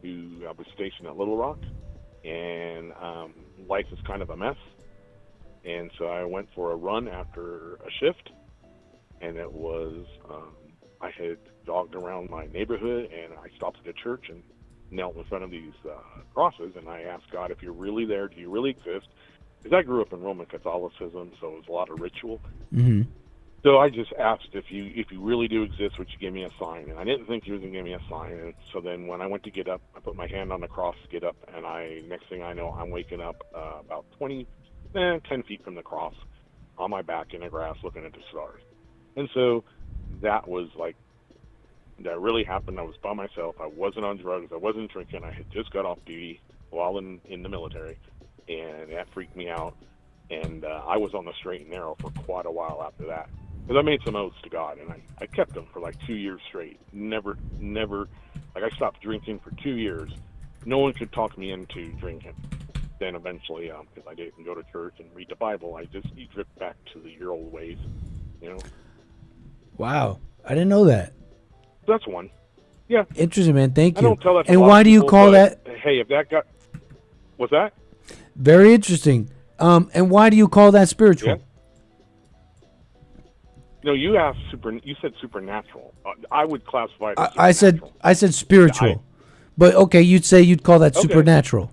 I was stationed at Little Rock, and life is kind of a mess. And so I went for a run after a shift, and it was, I had jogged around my neighborhood, and I stopped at a church and knelt in front of these crosses, and I asked God, if you're really there, do you really exist? Because I grew up in Roman Catholicism, so it was a lot of ritual. Mm-hmm. So I just asked, if you really do exist, would you give me a sign? And I didn't think he was going to give me a sign. And so then when I went to get up, I put my hand on the cross to get up, and next thing I know, I'm waking up about 10 feet from the cross on my back in the grass looking at the stars. And so that was that really happened. I was by myself. I wasn't on drugs. I wasn't drinking. I had just got off duty while in the military, and that freaked me out. And I was on the straight and narrow for quite a while after that. Because I made some oaths to God, and I kept them for 2 years straight. Never, I stopped drinking for 2 years. No one could talk me into drinking. Then eventually, because I didn't go to church and read the Bible, I just drift back to your old ways, Wow, I didn't know that. That's one. Yeah. Interesting, man. Thank you. I don't tell that to and a lot why of do you people, call but, that? Hey, if that got... What's that? Very interesting. And why do you call that spiritual? Yeah. No, you asked You said supernatural. I would classify it as I said spiritual, but okay, you'd call that Okay. supernatural.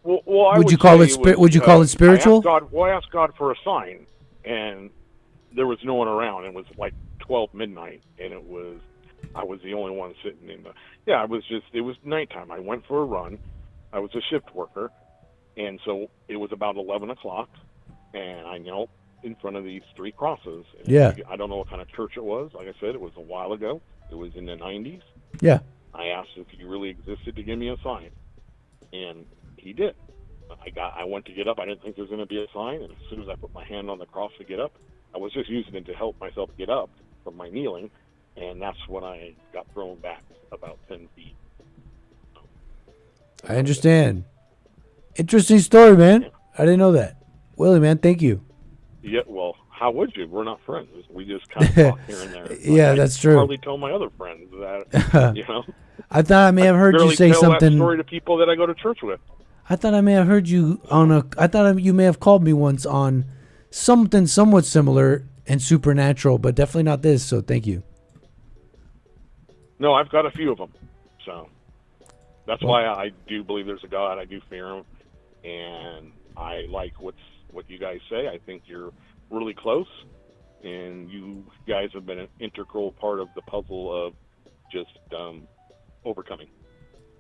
Well, I Would you say call it would you call it spiritual? I asked God for a sign, and there was no one around. It was 12 midnight, and I was the only one sitting in the. Yeah, it was nighttime. I went for a run. I was a shift worker, and so it was about 11 o'clock, and I knelt in front of these three crosses. And Yeah. I don't know what kind of church it was. Like I said, it was a while ago. It was in the 90s. Yeah. I asked if he really existed to give me a sign, and he did. I went to get up. I didn't think there was going to be a sign, and as soon as I put my hand on the cross to get up, I was just using it to help myself get up from my kneeling, and that's when I got thrown back about 10 feet. I understand. Interesting story, man. I didn't know that. Willie, man, thank you. Yeah, well, how would you? We're not friends. We just kind of talk here and there. Yeah, I that's true. hardly tell my other friends that, I thought I may have heard you barely say tell something. that story to people that I go to church with. I thought I may have heard you I thought you may have called me once on something somewhat similar and supernatural, but definitely not this. So thank you. No, I've got a few of them. So that's why I do believe there's a God. I do fear him, and I like what you guys say. I think you're really close, and you guys have been an integral part of the puzzle of just overcoming.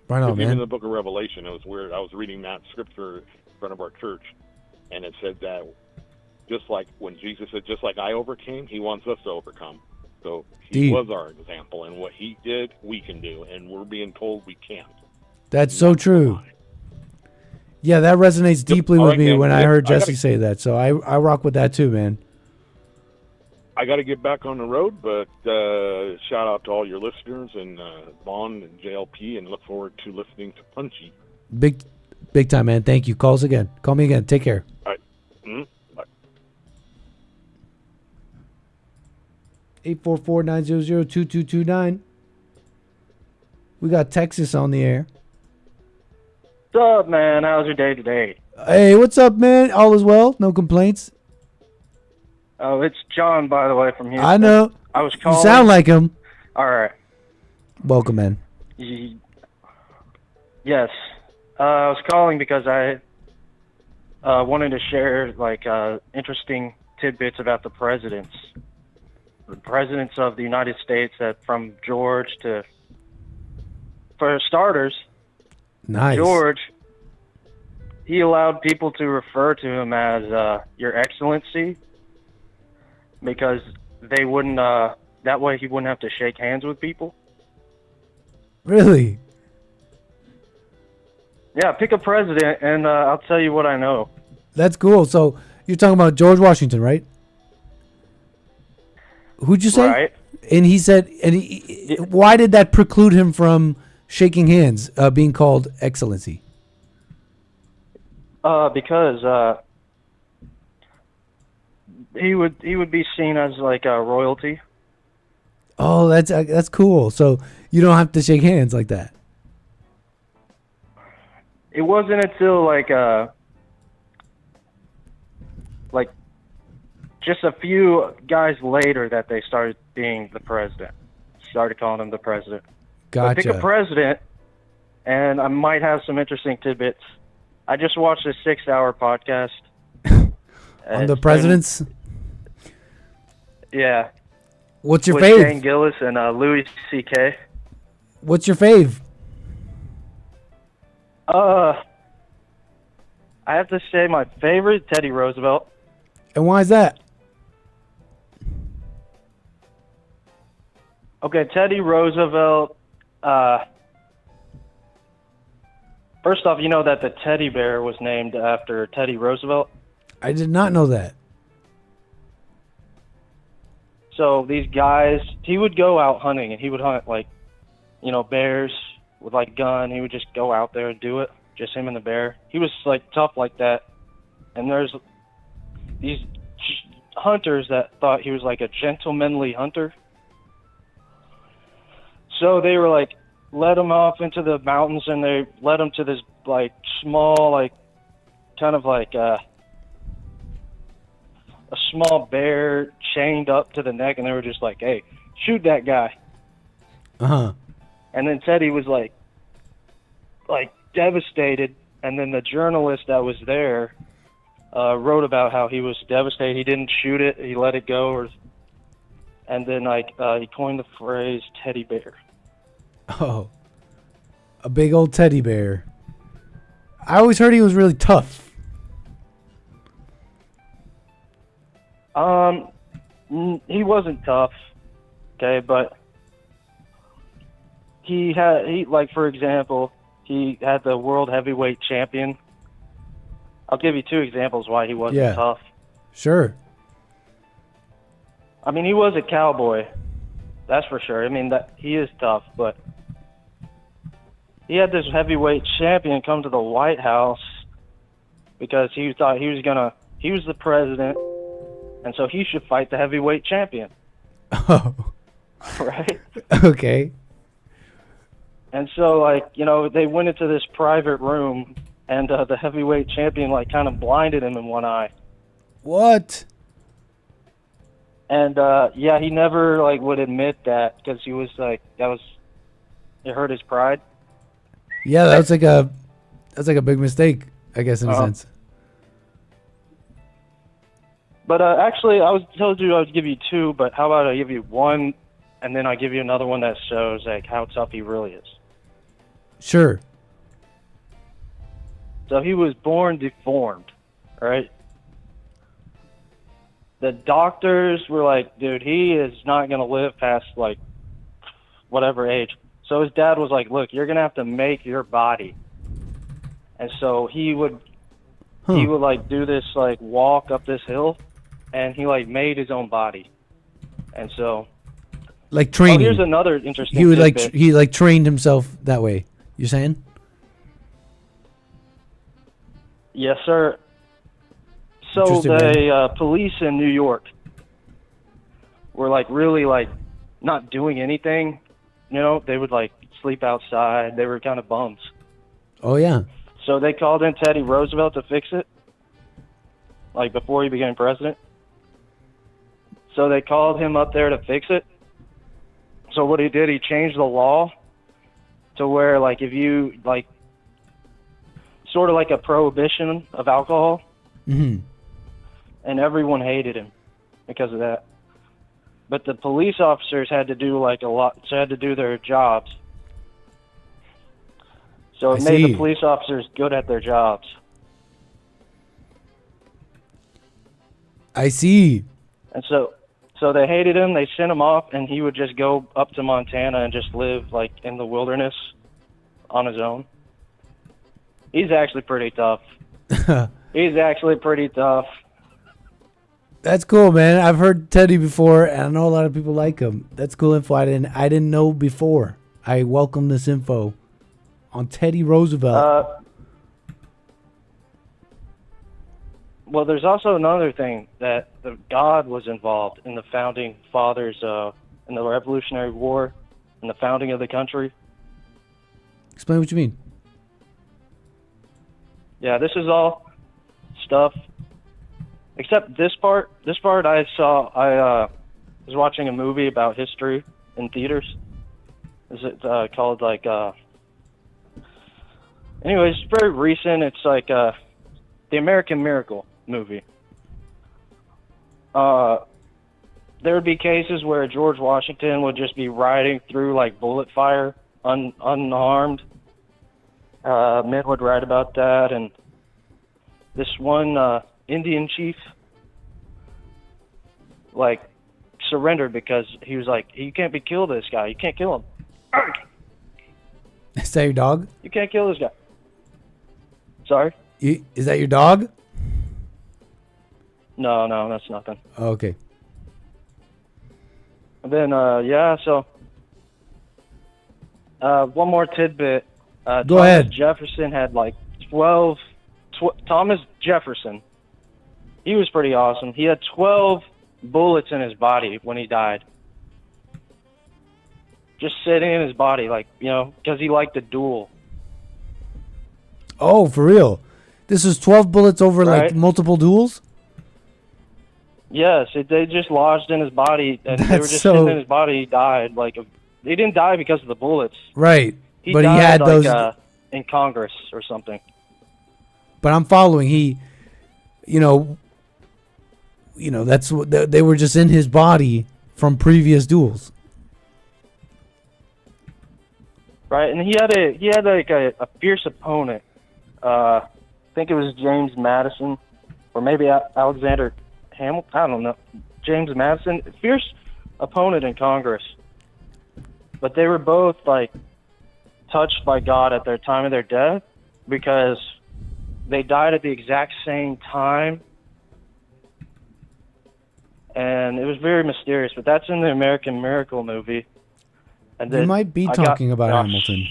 Right on, Even in man. the book of Revelation, it was weird. I was reading that scripture in front of our church, and it said that just like when Jesus said, just like I overcame, he wants us to overcome. So he Deep. was our example, and what he did, we can do, and we're being told we can't. That's so true. Yeah, that resonates deeply All with right, me man. when I Yep, heard I gotta- Jesse say that. So I rock with that too, man. I got to get back on the road, but shout out to all your listeners and Vaughn and JLP, and look forward to listening to Punchy. Big time, man. Thank you. Call us again. Call me again. Take care. All right. Bye. 844-900-2229. We got Texas on the air. What's up, man? How's your day today? Hey, what's up, man? All is well. No complaints. Oh, it's John, by the way, from Houston. I know. I was You calling. sound like him. All right. Welcome, man. Yes. I was calling because I wanted to share like interesting tidbits about the presidents of the United States, that from George to, for starters, Nice. George, he allowed people to refer to him as Your Excellency, because they wouldn't, that way he wouldn't have to shake hands with people. Really? Yeah, pick a president and I'll tell you what I know. That's cool. So you're talking about George Washington, right? Who'd you say? Right. And he said, why did that preclude him from shaking hands, being called Excellency? Because he would be seen as like a royalty. Oh, that's cool. So you don't have to shake hands like that. It wasn't until like just a few guys later that they started being the president. Started calling him the president. But pick a Gotcha. president, and I might have some interesting tidbits. I just watched a 6-hour podcast. On the presidents? Yeah. What's your with fave? Shane Gillis and Louis C.K. What's your fave? I have to say my favorite, Teddy Roosevelt. And why is that? Okay, Teddy Roosevelt. First off, you know that the teddy bear was named after Teddy Roosevelt. I did not know that. So these guys, he would go out hunting, and he would hunt like, bears with like a gun. He would just go out there and do it, just him and the bear. He was like tough like that. And there's these hunters that thought he was like a gentlemanly hunter. So they were like, let him off into the mountains, and they led him to this like small, like kind of like a small bear chained up to the neck, and they were just like, hey, shoot that guy. Uh-huh. And then Teddy was like devastated, and then the journalist that was there wrote about how he was devastated. He didn't shoot it, he let it go, and then he coined the phrase teddy bear. Oh, a big old teddy bear. I always heard he was really tough. He wasn't tough, okay, but for example, he had the world heavyweight champion. I'll give you 2 examples why he wasn't tough. Sure. I mean, he was a cowboy, that's for sure. I mean, that he is tough, but he had this heavyweight champion come to the White House because he thought he was the president, and so he should fight the heavyweight champion. Oh. Right? Okay. And so, they went into this private room, and the heavyweight champion, kind of blinded him in one eye. What? And, he never, would admit that, because he was, it hurt his pride. Yeah, that's like a big mistake, I guess, in a sense. But, actually, told you I would give you 2, but how about I give you 1, and then I give you another one that shows, how tough he really is. Sure. So he was born deformed, right? The doctors were like, dude, he is not going to live past, whatever age. So his dad was like, look, you're going to have to make your body. And so he would do this, walk up this hill, and he, made his own body. And so... Like training. Here's another interesting He would tidbit. he trained himself that way. You're saying? Yes, sir. So Interesting, the police in New York were really not doing anything. They would sleep outside. They were kind of bums. Oh yeah. So they called in Teddy Roosevelt to fix it, before he became president. So they called him up there to fix it. So what he did, he changed the law to where if you sort of like a prohibition of alcohol. Mm-hmm. And everyone hated him because of that. But the police officers had to do had to do their jobs. So it made the police officers good at their jobs. I see. And so they hated him. They sent him off, and he would just go up to Montana and just live like in the wilderness on his own. He's actually pretty tough. He's actually pretty tough. That's cool, man. I've heard Teddy before, and I know a lot of people like him. That's cool info. I didn't know before. I welcome this info on Teddy Roosevelt. Well, there's also another thing that God was involved in the founding fathers, in the Revolutionary War, and the founding of the country. Explain what you mean. Yeah, this is all stuff. Except this part. This part I was watching a movie about history in theaters. Is it called like? Anyways, it's very recent. It's like the American Miracle movie. There would be cases where George Washington would just be riding through like bullet fire, unharmed. Men would write about that, and this one Indian chief like surrendered because he was like, "You can't be killed, this guy. You can't kill him." Is that your dog? You can't kill this guy. Sorry? Is that your dog? No, that's nothing. Oh, okay. And then, so one more tidbit. Go ahead. Jefferson had like 12... Thomas Jefferson, he was pretty awesome. He had 12 bullets in his body when he died. Just sitting in his body, like, because he liked to duel. Oh, for real? This was 12 bullets over like multiple duels? Yes, they just lodged in his body, and they were just sitting in his body. He died. Like, he didn't die because of the bullets. Right. But he had those in Congress or something. But I'm following. He, that's what they were just in his body from previous duels. Right, and he had a fierce opponent. I think it was James Madison, or maybe Alexander Hamilton. I don't know. James Madison, fierce opponent in Congress. But they were both like touched by God at their time of their death because they died at the exact same time. And it was very mysterious, but that's in the American Miracle movie. And You might be talking about Hamilton.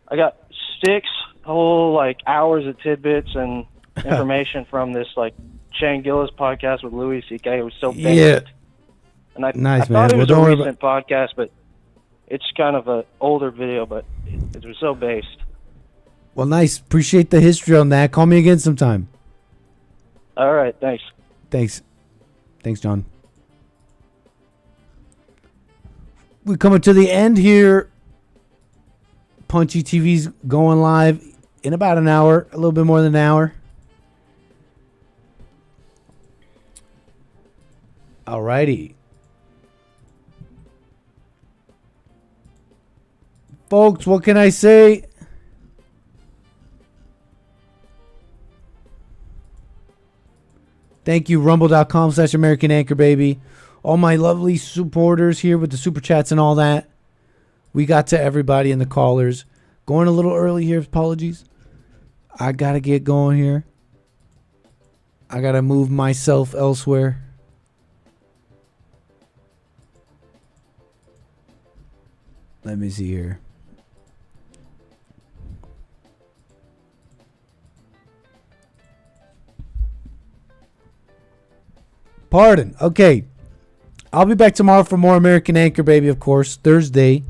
I got 6 whole like hours of tidbits and information from this like Shane Gillis podcast with Louis C.K. It was so based. Yeah. And I Nice, thought man. it was Well, a don't worry recent podcast, but it's kind of an older video, but it was so based. Well, nice. Appreciate the history on that. Call me again sometime. All right, thanks. Thanks, John. We're coming to the end here. Punchy TV's going live in about an hour, a little bit more than an hour. Alrighty. Folks, what can I say? Thank you, rumble.com/American Anchor, baby. All my lovely supporters here with the super chats and all that. We got to everybody and the callers. Going a little early here, apologies. I got to get going here. I got to move myself elsewhere. Let me see here. Pardon. Okay. I'll be back tomorrow for more American Anchor, baby, of course. Thursday.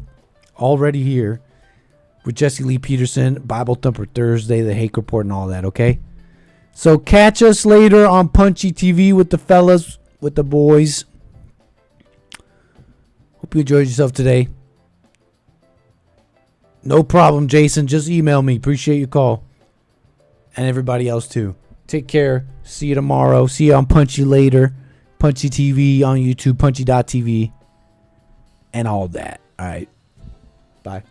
Already here. With Jesse Lee Peterson. Bible Thumper Thursday. The Hake Report and all that, okay? So catch us later on Punchy TV with the fellas. With the boys. Hope you enjoyed yourself today. No problem, Jason. Just email me. Appreciate your call. And everybody else, too. Take care. See you tomorrow. See you on Punchy later. Punchy TV on YouTube, punchy.tv, and all that. All right. Bye.